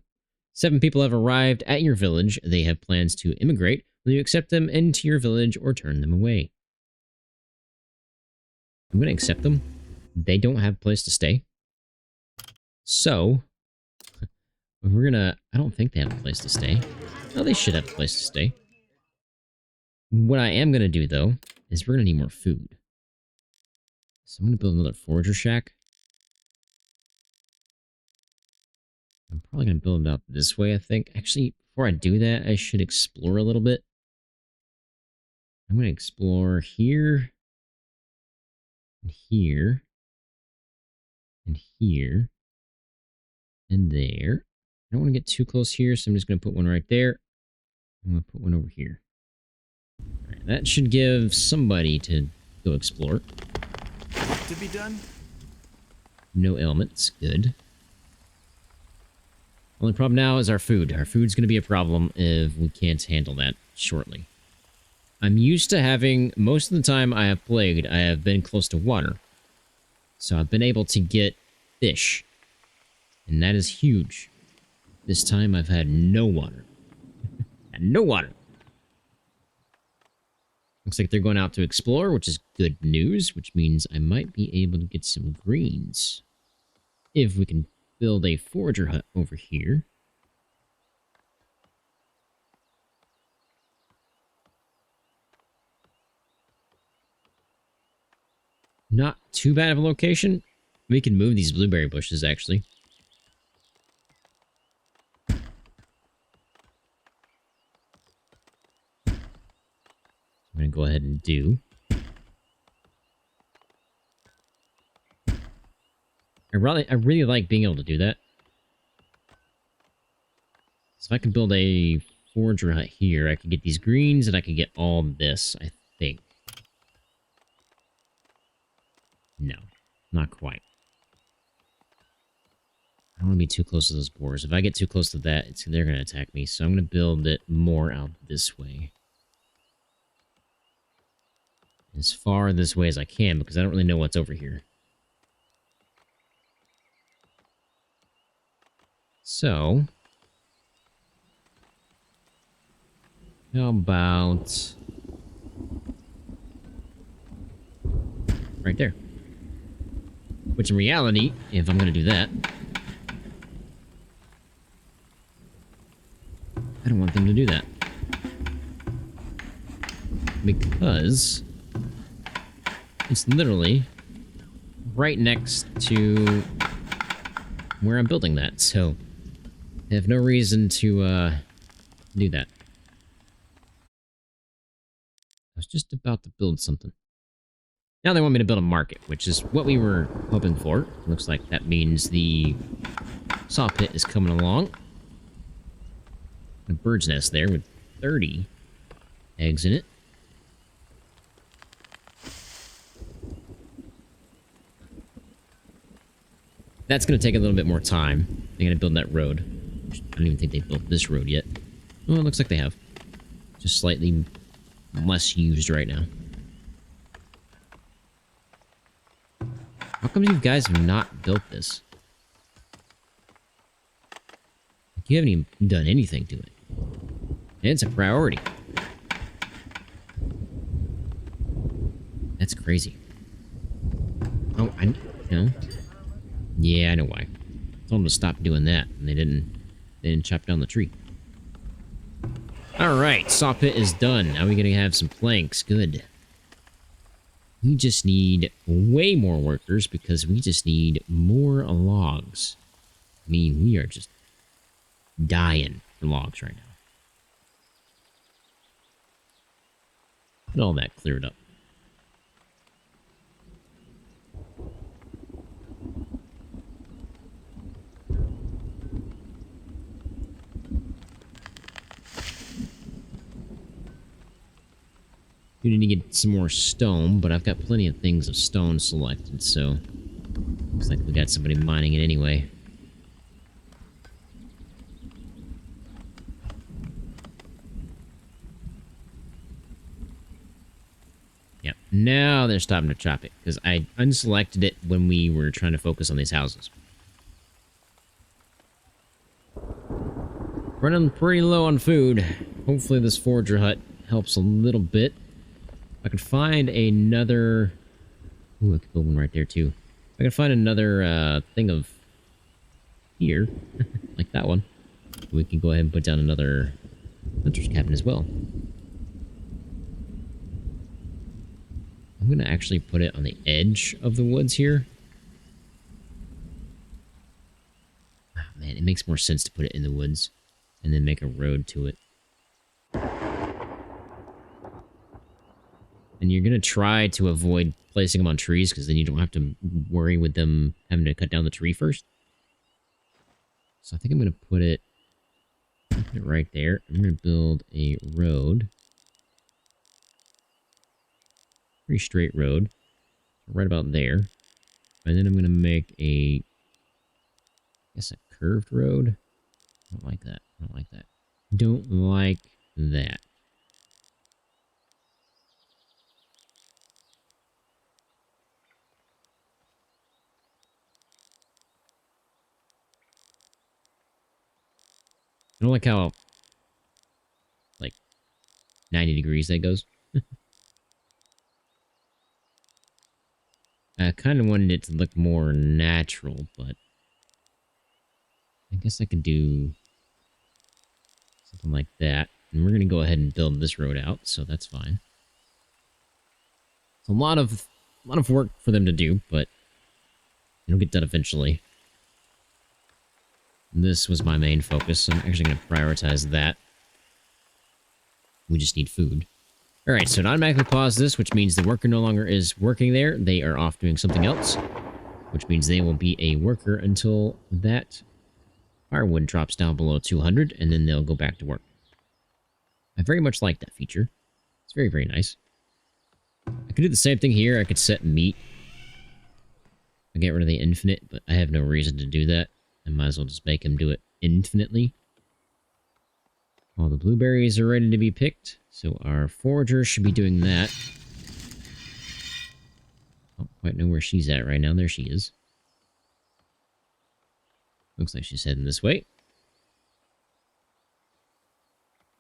7 people have arrived at your village. They have plans to immigrate. Will you accept them into your village or turn them away? I'm going to accept them. They don't have a place to stay. So, we're going to... I don't think they have a place to stay. Oh, they should have a place to stay. What I am going to do, though, is we're going to need more food. So I'm going to build another forager shack. I'm probably going to build it out this way, I think. Actually, before I do that, I should explore a little bit. I'm going to explore here, and here, and here, and there. I don't want to get too close here, so I'm just going to put one right there. I'm going to put one over here. All right, that should give somebody to go explore. Work to be done? No ailments. Good. Only problem now is our food. Our food's going to be a problem if we can't handle that shortly. I'm used to having, most of the time I have played, I have been close to water. So I've been able to get fish. And that is huge. This time I've had no water. No water. Looks like they're going out to explore, which is good news, which means I might be able to get some greens. If we can build a forager hut over here. Not too bad of a location. We can move these blueberry bushes, actually. I'm going to go ahead and do. I really like being able to do that. So if I can build a forager hut here, I can get these greens and I can get all this, I think. No, not quite. I don't want to be too close to those boars. If I get too close to that, they're going to attack me. So I'm going to build it more out this way. As far this way as I can, because I don't really know what's over here. So, how about right there? Which in reality, if I'm going to do that, I don't want them to do that. Because it's literally right next to where I'm building that, so I have no reason to do that. I was just about to build something. Now they want me to build a market, which is what we were hoping for. Looks like that means the saw pit is coming along. A bird's nest there with 30 eggs in it. That's going to take a little bit more time. They're going to build that road. I don't even think they built this road yet. Oh, it looks like they have. Just slightly less used right now. How come you guys have not built this? You haven't even done anything to it. And it's a priority. That's crazy. Oh, you know? Yeah, I know why. I told them to stop doing that, and they didn't chop down the tree. Alright, saw pit is done. Now we're gonna have some planks. Good. We just need way more workers because we just need more logs. I mean, we are just dying for logs right now. Get all that cleared up. We need to get some more stone, but I've got plenty of things of stone selected, so looks like we got somebody mining it anyway. Yep, now they're stopping to chop it, because I unselected it when we were trying to focus on these houses. Running pretty low on food. Hopefully this forager hut helps a little bit. I can find another... Ooh, I could build one right there, too. I can find another thing of here, like that one. We can go ahead and put down another hunter's cabin as well. I'm going to actually put it on the edge of the woods here. Oh, man, it makes more sense to put it in the woods and then make a road to it. And you're going to try to avoid placing them on trees because then you don't have to worry with them having to cut down the tree first. So I think I'm going to put it right there. I'm going to build a road. Pretty straight road. Right about there. And then I'm going to make a... I guess a curved road. I don't like that. I don't like that. Don't like that. I don't like how, like, 90 degrees that goes. I kind of wanted it to look more natural, but I guess I could do something like that. And we're going to go ahead and build this road out, so that's fine. It's a lot of work for them to do, but it'll get done eventually. This was my main focus, so I'm actually going to prioritize that. We just need food. Alright, so it automatically paused this, which means the worker no longer is working there. They are off doing something else, which means they will be a worker until that firewood drops down below 200, and then they'll go back to work. I very much like that feature. It's very, very nice. I could do the same thing here. I could set meat. I get rid of the infinite, but I have no reason to do that. I might as well just make him do it infinitely. All the blueberries are ready to be picked, so our forager should be doing that. I don't quite know where she's at right now. There she is. Looks like she's heading this way.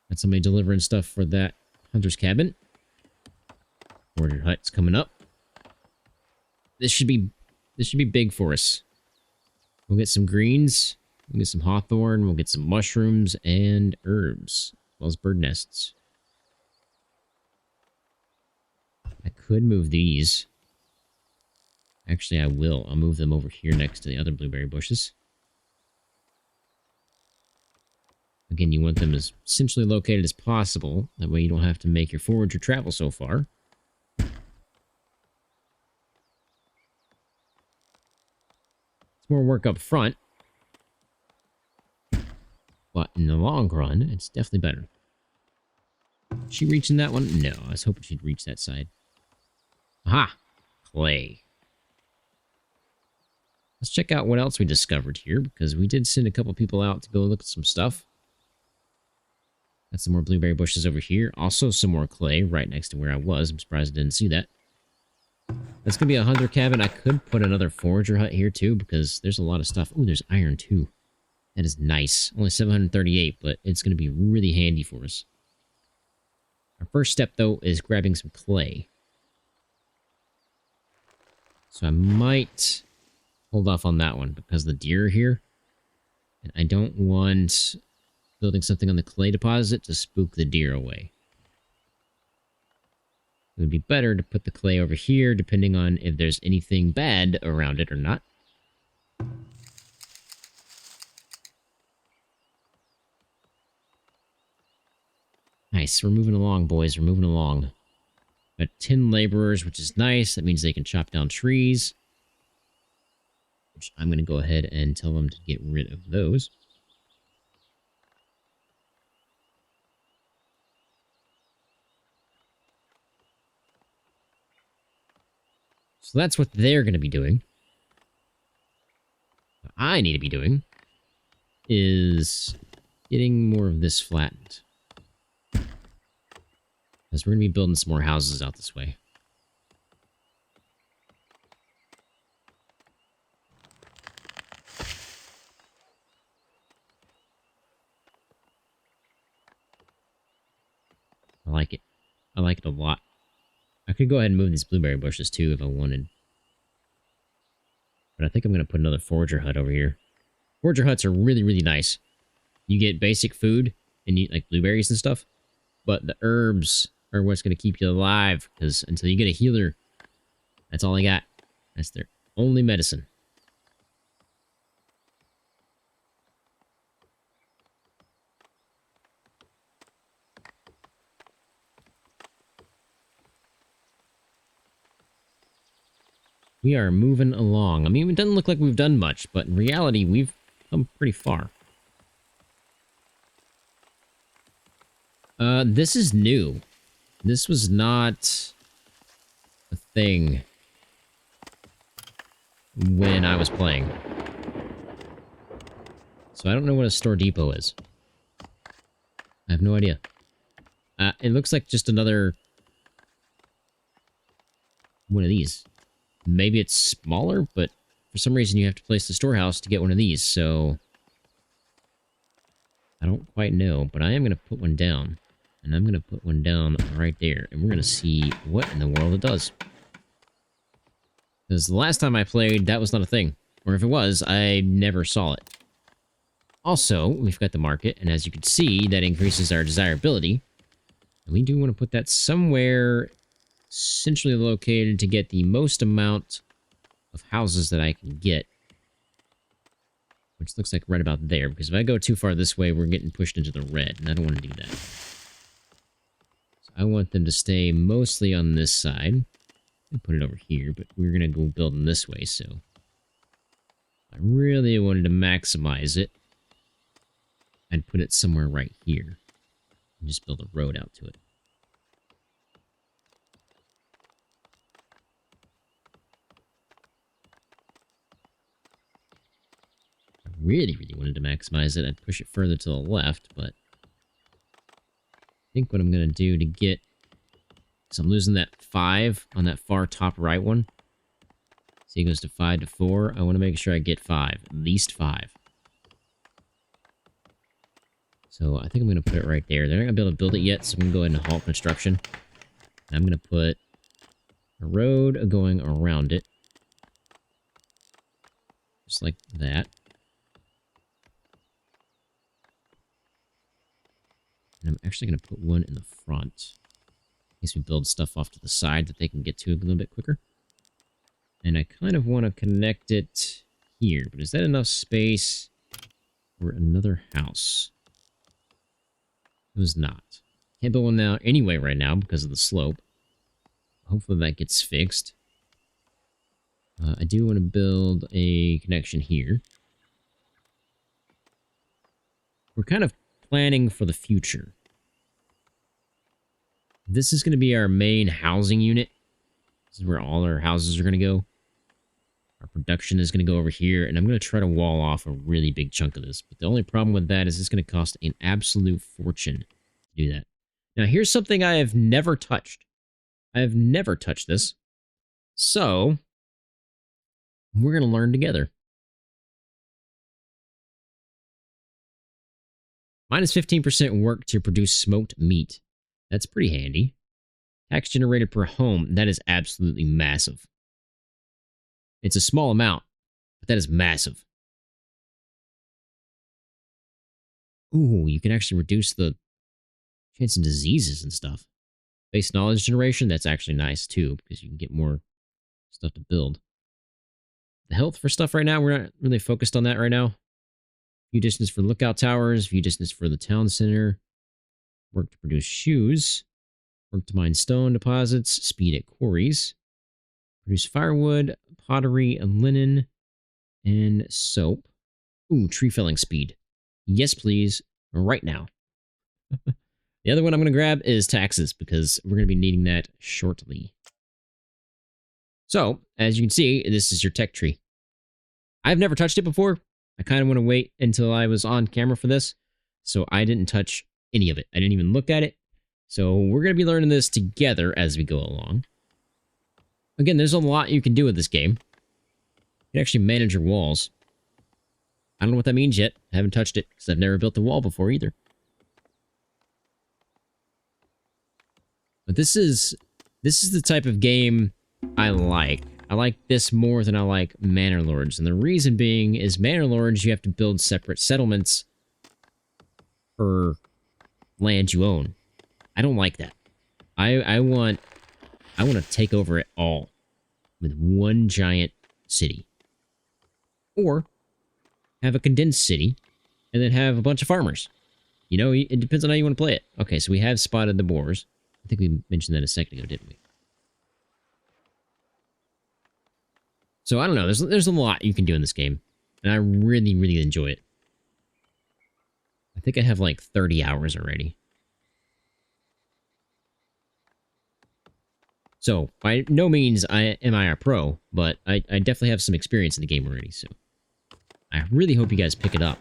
Got somebody delivering stuff for that hunter's cabin. Forager hut's coming up. This should be big for us. We'll get some greens, we'll get some hawthorn, we'll get some mushrooms and herbs, as well as bird nests. I could move these. Actually, I will. I'll move them over here next to the other blueberry bushes. Again, you want them as centrally located as possible. That way you don't have to make your forager travel so far. It's more work up front. But in the long run, it's definitely better. Is she reaching that one? No, I was hoping she'd reach that side. Aha! Clay. Let's check out what else we discovered here, because we did send a couple people out to go look at some stuff. Got some more blueberry bushes over here. Also some more clay right next to where I was. I'm surprised I didn't see that. That's going to be a hunter cabin. I could put another forager hut here too because there's a lot of stuff. Ooh, there's iron too. That is nice. Only 738, but it's going to be really handy for us. Our first step, though, is grabbing some clay. So I might hold off on that one because the deer are here. And I don't want building something on the clay deposit to spook the deer away. It would be better to put the clay over here, depending on if there's anything bad around it or not. Nice. We're moving along, boys. We're moving along. Got 10 laborers, which is nice. That means they can chop down trees. Which I'm going to go ahead and tell them to get rid of those. So that's what they're going to be doing. What I need to be doing is getting more of this flattened. Because we're going to be building some more houses out this way. I like it. I like it a lot. I could go ahead and move these blueberry bushes too if I wanted. But I think I'm going to put another forager hut over here. Forager huts are really, really nice. You get basic food and you like blueberries and stuff. But the herbs are what's going to keep you alive. Because until you get a healer, that's all I got. That's their only medicine. We are moving along. I mean, it doesn't look like we've done much, but in reality, we've come pretty far. This is new. This was not a thing when I was playing. So I don't know what a store depot is. I have no idea. It looks like just another one of these. Maybe it's smaller, but for some reason you have to place the storehouse to get one of these, so I don't quite know, but I am going to put one down. And I'm going to put one down right there, and we're going to see what in the world it does. Because the last time I played, that was not a thing. Or if it was, I never saw it. Also, we've got the market, and as you can see, that increases our desirability. And we do want to put that somewhere centrally located to get the most amount of houses that I can get. Which looks like right about there, because if I go too far this way, we're getting pushed into the red, and I don't want to do that. I want them to stay mostly on this side. I'll put it over here, but we're going to go building this way, so I really wanted to maximize it. I'd put it somewhere right here. And just build a road out to it. I really, really wanted to maximize it. I'd push it further to the left, but I think what I'm going to do to get... So I'm losing that 5 on that far top right one. See, it goes to 5 to 4. I want to make sure I get 5. At least 5. So I think I'm going to put it right there. They're not going to be able to build it yet, so I'm going to go ahead and halt construction. And I'm going to put a road going around it. Just like that. And I'm actually going to put one in the front. In case we build stuff off to the side that they can get to a little bit quicker. And I kind of want to connect it here. But is that enough space for another house? It was not. Can't build one now anyway right now because of the slope. Hopefully that gets fixed. I do want to build a connection here. We're kind of planning for the future. This is going to be our main housing unit. This is where all our houses are going to go. Our production is going to go over here, and I'm going to try to wall off a really big chunk of this. But the only problem with that is it's going to cost an absolute fortune to do that. Now, here's something I have never touched. I have never touched this. So, we're going to learn together. Minus 15% work to produce smoked meat. That's pretty handy. Tax generated per home. That is absolutely massive. It's a small amount, but that is massive. Ooh, you can actually reduce the chance of diseases and stuff. Base knowledge generation, that's actually nice too, because you can get more stuff to build. The health for stuff right now, we're not really focused on that right now. View distance for lookout towers, view distance for the town center. Work to produce shoes. Work to mine stone deposits, speed at quarries. Produce firewood, pottery, linen, and soap. Ooh, tree felling speed. Yes, please. Right now. The other one I'm going to grab is taxes, because we're going to be needing that shortly. So, as you can see, this is your tech tree. I've never touched it before. I kind of want to wait until I was on camera for this, so I didn't touch any of it. I didn't even look at it. So we're going to be learning this together as we go along. Again, there's a lot you can do with this game. You can actually manage your walls. I don't know what that means yet. I haven't touched it, because I've never built a wall before either. But this is the type of game I like. I like this more than I like Manor Lords. And the reason being is Manor Lords, you have to build separate settlements per land you own. I don't like that. I want to take over it all with one giant city. Or have a condensed city and then have a bunch of farmers. You know, it depends on how you want to play it. Okay, so we have spotted the boars. I think we mentioned that a second ago, didn't we? So, I don't know. There's a lot you can do in this game. And I really, really enjoy it. I think I have like 30 hours already. So, by no means am I a pro, but I definitely have some experience in the game already, so I really hope you guys pick it up.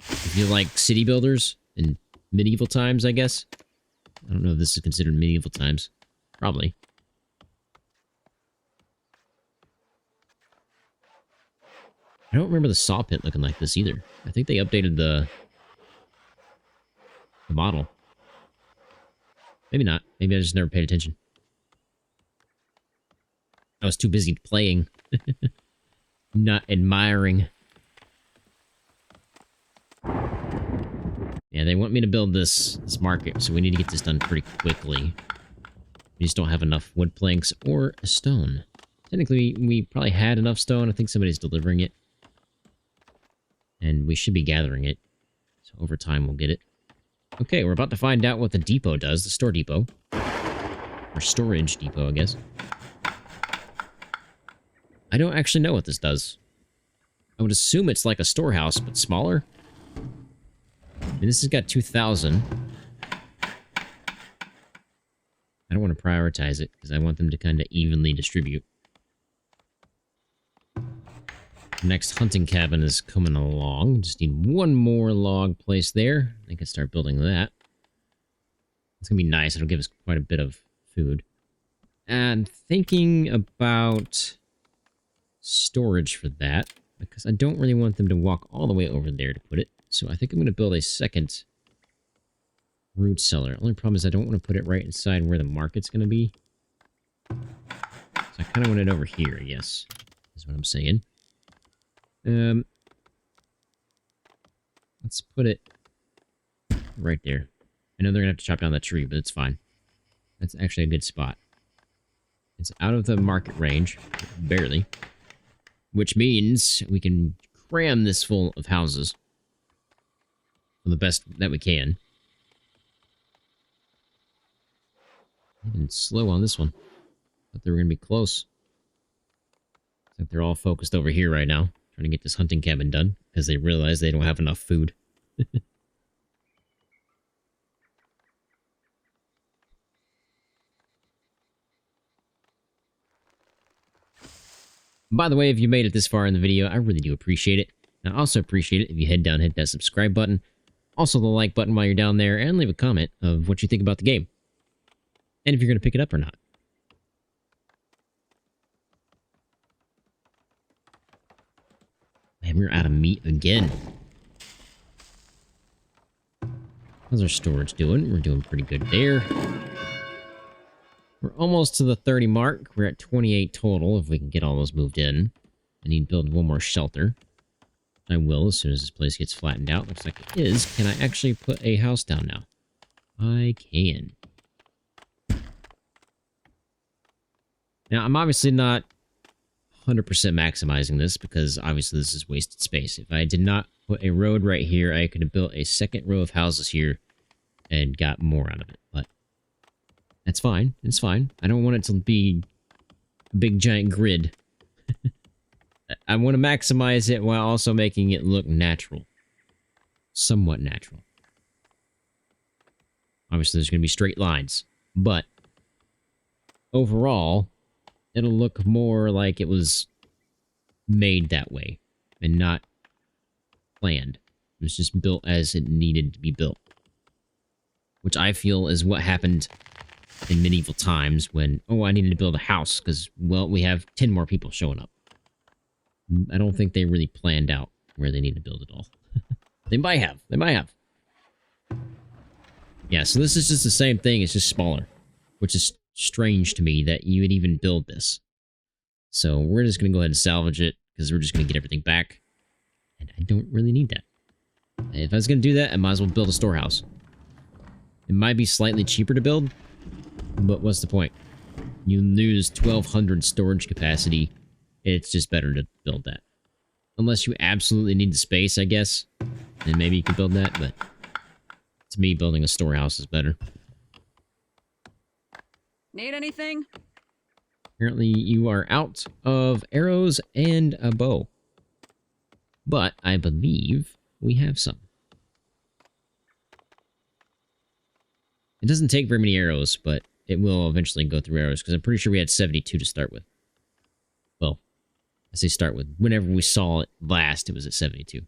If you like city builders in medieval times, I guess. I don't know if this is considered medieval times. Probably. I don't remember the saw pit looking like this either. I think they updated the model. Maybe not. Maybe I just never paid attention. I was too busy playing. Not admiring. Yeah, they want me to build this market, so we need to get this done pretty quickly. We just don't have enough wood planks or stone. Technically, we probably had enough stone. I think somebody's delivering it. And we should be gathering it. So over time, we'll get it. Okay, we're about to find out what the depot does. The store depot. Or storage depot, I guess. I don't actually know what this does. I would assume it's like a storehouse, but smaller. And this has got 2,000. I don't want to prioritize it, because I want them to kind of evenly distribute. Next hunting cabin is coming along. Just need one more log placed there. I can start building that. It's going to be nice. It'll give us quite a bit of food. And thinking about storage for that, because I don't really want them to walk all the way over there to put it. So I think I'm going to build a second root cellar. Only problem is I don't want to put it right inside where the market's going to be. So I kind of want it over here, I guess, is what I'm saying. Let's put it right there. I know they're gonna have to chop down that tree, but it's fine. That's actually a good spot. It's out of the market range, barely. Which means we can cram this full of houses for the best that we can. Even slow on this one. Thought they were gonna be close. I think they're all focused over here right now. Trying to get this hunting cabin done, because they realize they don't have enough food. By the way, if you made it this far in the video, I really do appreciate it. And I also appreciate it if you head down and hit that subscribe button. Also the like button while you're down there, and leave a comment of what you think about the game. And if you're going to pick it up or not. Man, we're out of meat again. How's our storage doing? We're doing pretty good there. We're almost to the 30 mark. We're at 28 total if we can get all those moved in. I need to build one more shelter. I will as soon as this place gets flattened out. Looks like it is. Can I actually put a house down now? I can. Now, I'm obviously not 100% maximizing this because obviously this is wasted space. If I did not put a road right here, I could have built a second row of houses here and got more out of it. But that's fine. It's fine. I don't want it to be a big giant grid. I want to maximize it while also making it look natural. Somewhat natural. Obviously, there's going to be straight lines. But overall, it'll look more like it was made that way and not planned. It was just built as it needed to be built. Which I feel is what happened in medieval times when, oh, I needed to build a house because, well, we have 10 more people showing up. I don't think they really planned out where they need to build it all. They might have. They might have. Yeah, so this is just the same thing. It's just smaller. Which is strange to me that you would even build this. So we're just going to go ahead and salvage it because we're just going to get everything back. And I don't really need that. If I was going to do that, I might as well build a storehouse. It might be slightly cheaper to build. But what's the point? You lose 1,200 storage capacity. It's just better to build that. Unless you absolutely need the space, I guess. Then maybe you could build that, but to me, building a storehouse is better. Need anything? Apparently, you are out of arrows and a bow. But I believe we have some. It doesn't take very many arrows, but it will eventually go through arrows, because I'm pretty sure we had 72 to start with. Well, I say start with. Whenever we saw it last, it was at 72.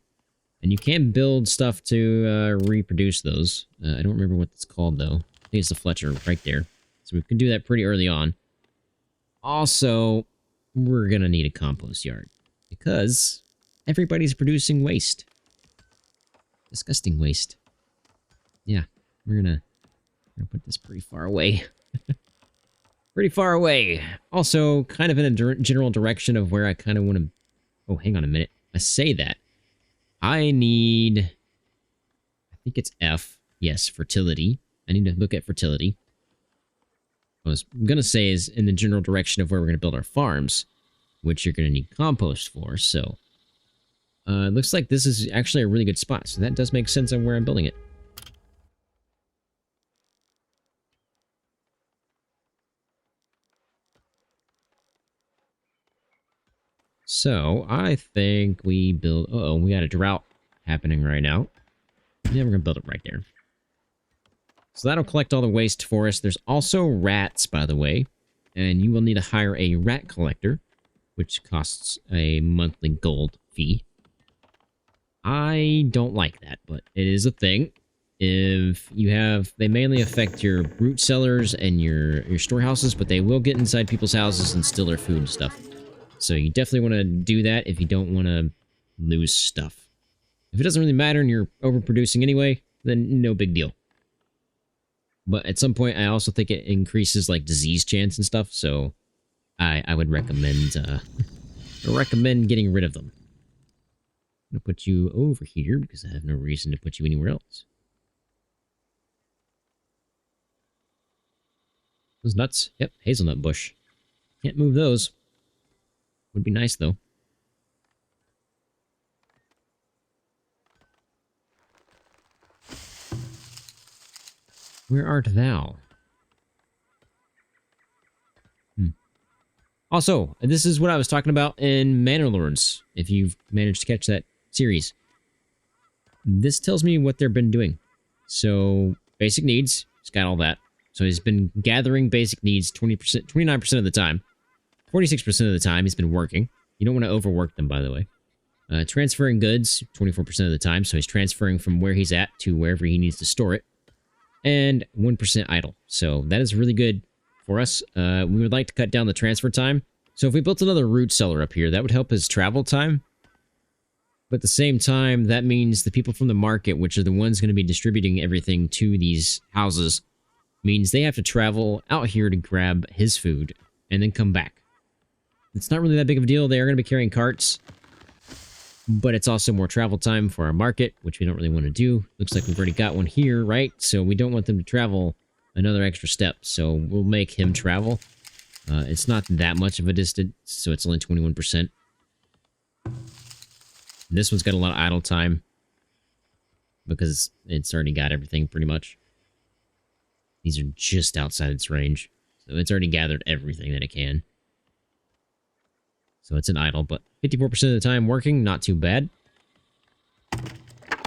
And you can build stuff to reproduce those. I don't remember what it's called, though. I think it's the Fletcher right there. So we can do that pretty early on. Also, we're going to need a compost yard. Because everybody's producing waste. Disgusting waste. Yeah, we're going to put this pretty far away. Pretty far away. Also, kind of in a general direction of where I kind of want to... Oh, hang on a minute. I say that. I need... I think it's F. Yes, fertility. I need to look at fertility. What I was going to say is in the general direction of where we're going to build our farms, which you're going to need compost for, so... it looks like this is actually a really good spot, so that does make sense on where I'm building it. So, I think we build... Uh-oh, we got a drought happening right now. Yeah, we're going to build it right there. So that'll collect all the waste for us. There's also rats, by the way. And you will need to hire a rat collector, which costs a monthly gold fee. I don't like that, but it is a thing. If you have... They mainly affect your root cellars and your storehouses, but they will get inside people's houses and steal their food and stuff. So you definitely want to do that if you don't want to lose stuff. If it doesn't really matter and you're overproducing anyway, then no big deal. But at some point, I also think it increases like disease chance and stuff, so I would recommend getting rid of them. I'm gonna put you over here because I have no reason to put you anywhere else. Those nuts? Yep, hazelnut bush. Can't move those. Would be nice, though. Where art thou? Also, this is what I was talking about in Manor Lords, if you've managed to catch that series. This tells me what they've been doing. So, basic needs, he's got all that. So he's been gathering basic needs 20%, 29% of the time. 46% of the time, he's been working. You don't want to overwork them, by the way. Transferring goods 24% of the time, so he's transferring from where he's at to wherever he needs to store it. And 1% idle, so that is really good for us. We would like to cut down the transfer time. So if we built another root cellar up here, that would help his travel time. But at the same time, that means the people from the market, which are the ones going to be distributing everything to these houses, means they have to travel out here to grab his food and then come back. It's not really that big of a deal. They are going to be carrying carts, but it's also more travel time for our market, which we don't really want to do. Looks like we've already got one here, right? So we don't want them to travel another extra step. So we'll make him travel. It's not that much of a distance, so it's only 21%. This one's got a lot of idle time because it's already got everything pretty much. These are just outside its range, so it's already gathered everything that it can. So it's an idle, but 54% of the time working, not too bad.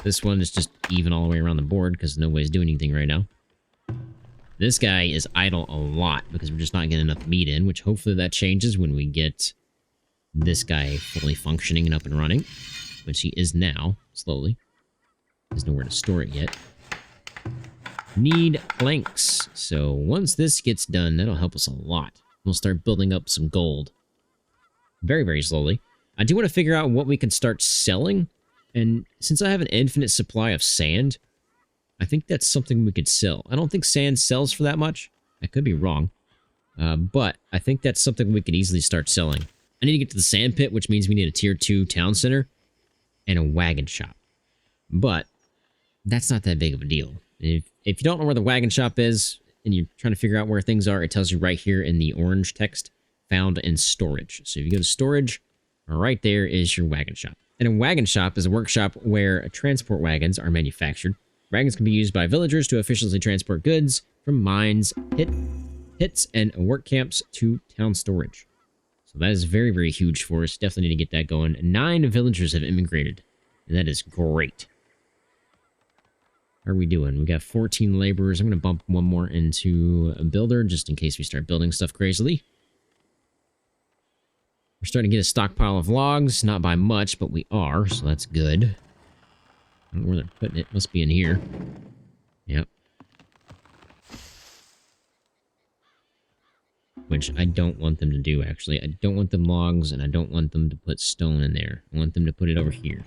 This one is just even all the way around the board because nobody's doing anything right now. This guy is idle a lot because we're just not getting enough meat in, which hopefully that changes when we get this guy fully functioning and up and running, which he is now, slowly. There's nowhere to store it yet. Need planks. So once this gets done, that'll help us a lot. We'll start building up some gold. Very, very slowly. I do want to figure out what we can start selling. And since I have an infinite supply of sand, I think that's something we could sell. I don't think sand sells for that much. I could be wrong. But I think that's something we could easily start selling. I need to get to the sand pit, which means we need a tier 2 town center and a wagon shop. But that's not that big of a deal. If you don't know where the wagon shop is and you're trying to figure out where things are, it tells you right here in the orange text, found in storage. So if you go to storage, right there is your wagon shop. And a wagon shop is a workshop where transport wagons are manufactured. Wagons can be used by villagers to efficiently transport goods from mines, pits, and work camps to town storage. So that is very, very huge for us. Definitely need to get that going. 9 villagers have immigrated, and that is great. How are we doing? We got 14 laborers. I'm going to bump one more into a builder just in case we start building stuff crazily. We're starting to get a stockpile of logs. Not by much, but we are, so that's good. I don't know where they're putting it. Must be in here. Yep. Which I don't want them to do, actually. I don't want them logs, and I don't want them to put stone in there. I want them to put it over here.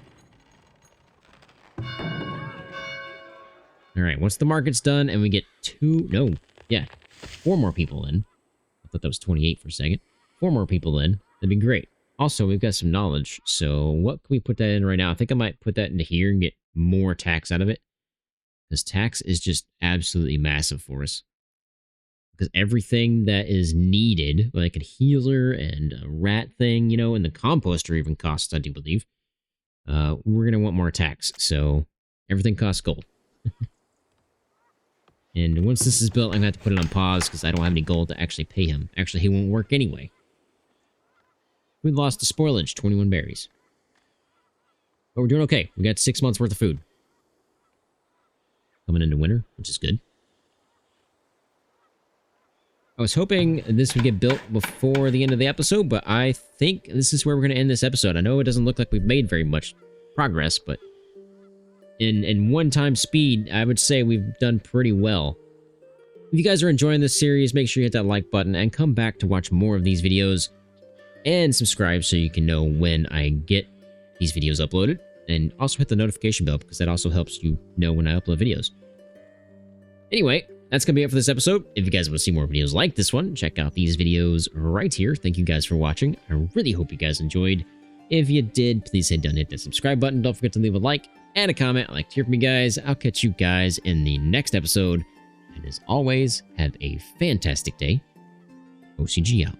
Alright, once the market's done, and we get 4 more people in. I thought that was 28 for a second. 4 more people in. That'd be great. Also, we've got some knowledge, so what can we put that in right now? I think I might put that into here and get more tax out of it. Because tax is just absolutely massive for us. Because everything that is needed, like a healer and a rat thing, you know, and the composter even costs, I do believe. We're going to want more tax, so everything costs gold. And once this is built, I'm going to have to put it on pause because I don't have any gold to actually pay him. Actually, he won't work anyway. We lost to spoilage, 21 berries. But we're doing okay. We got 6 months worth of food. Coming into winter, which is good. I was hoping this would get built before the end of the episode, but I think this is where we're going to end this episode. I know it doesn't look like we've made very much progress, but in one-time speed, I would say we've done pretty well. If you guys are enjoying this series, make sure you hit that like button and come back to watch more of these videos. And subscribe so you can know when I get these videos uploaded. And also hit the notification bell because that also helps you know when I upload videos. Anyway, that's going to be it for this episode. If you guys want to see more videos like this one, check out these videos right here. Thank you guys for watching. I really hope you guys enjoyed. If you did, please hit that subscribe button. Don't forget to leave a like and a comment. I'd like to hear from you guys. I'll catch you guys in the next episode. And as always, have a fantastic day. OCG out.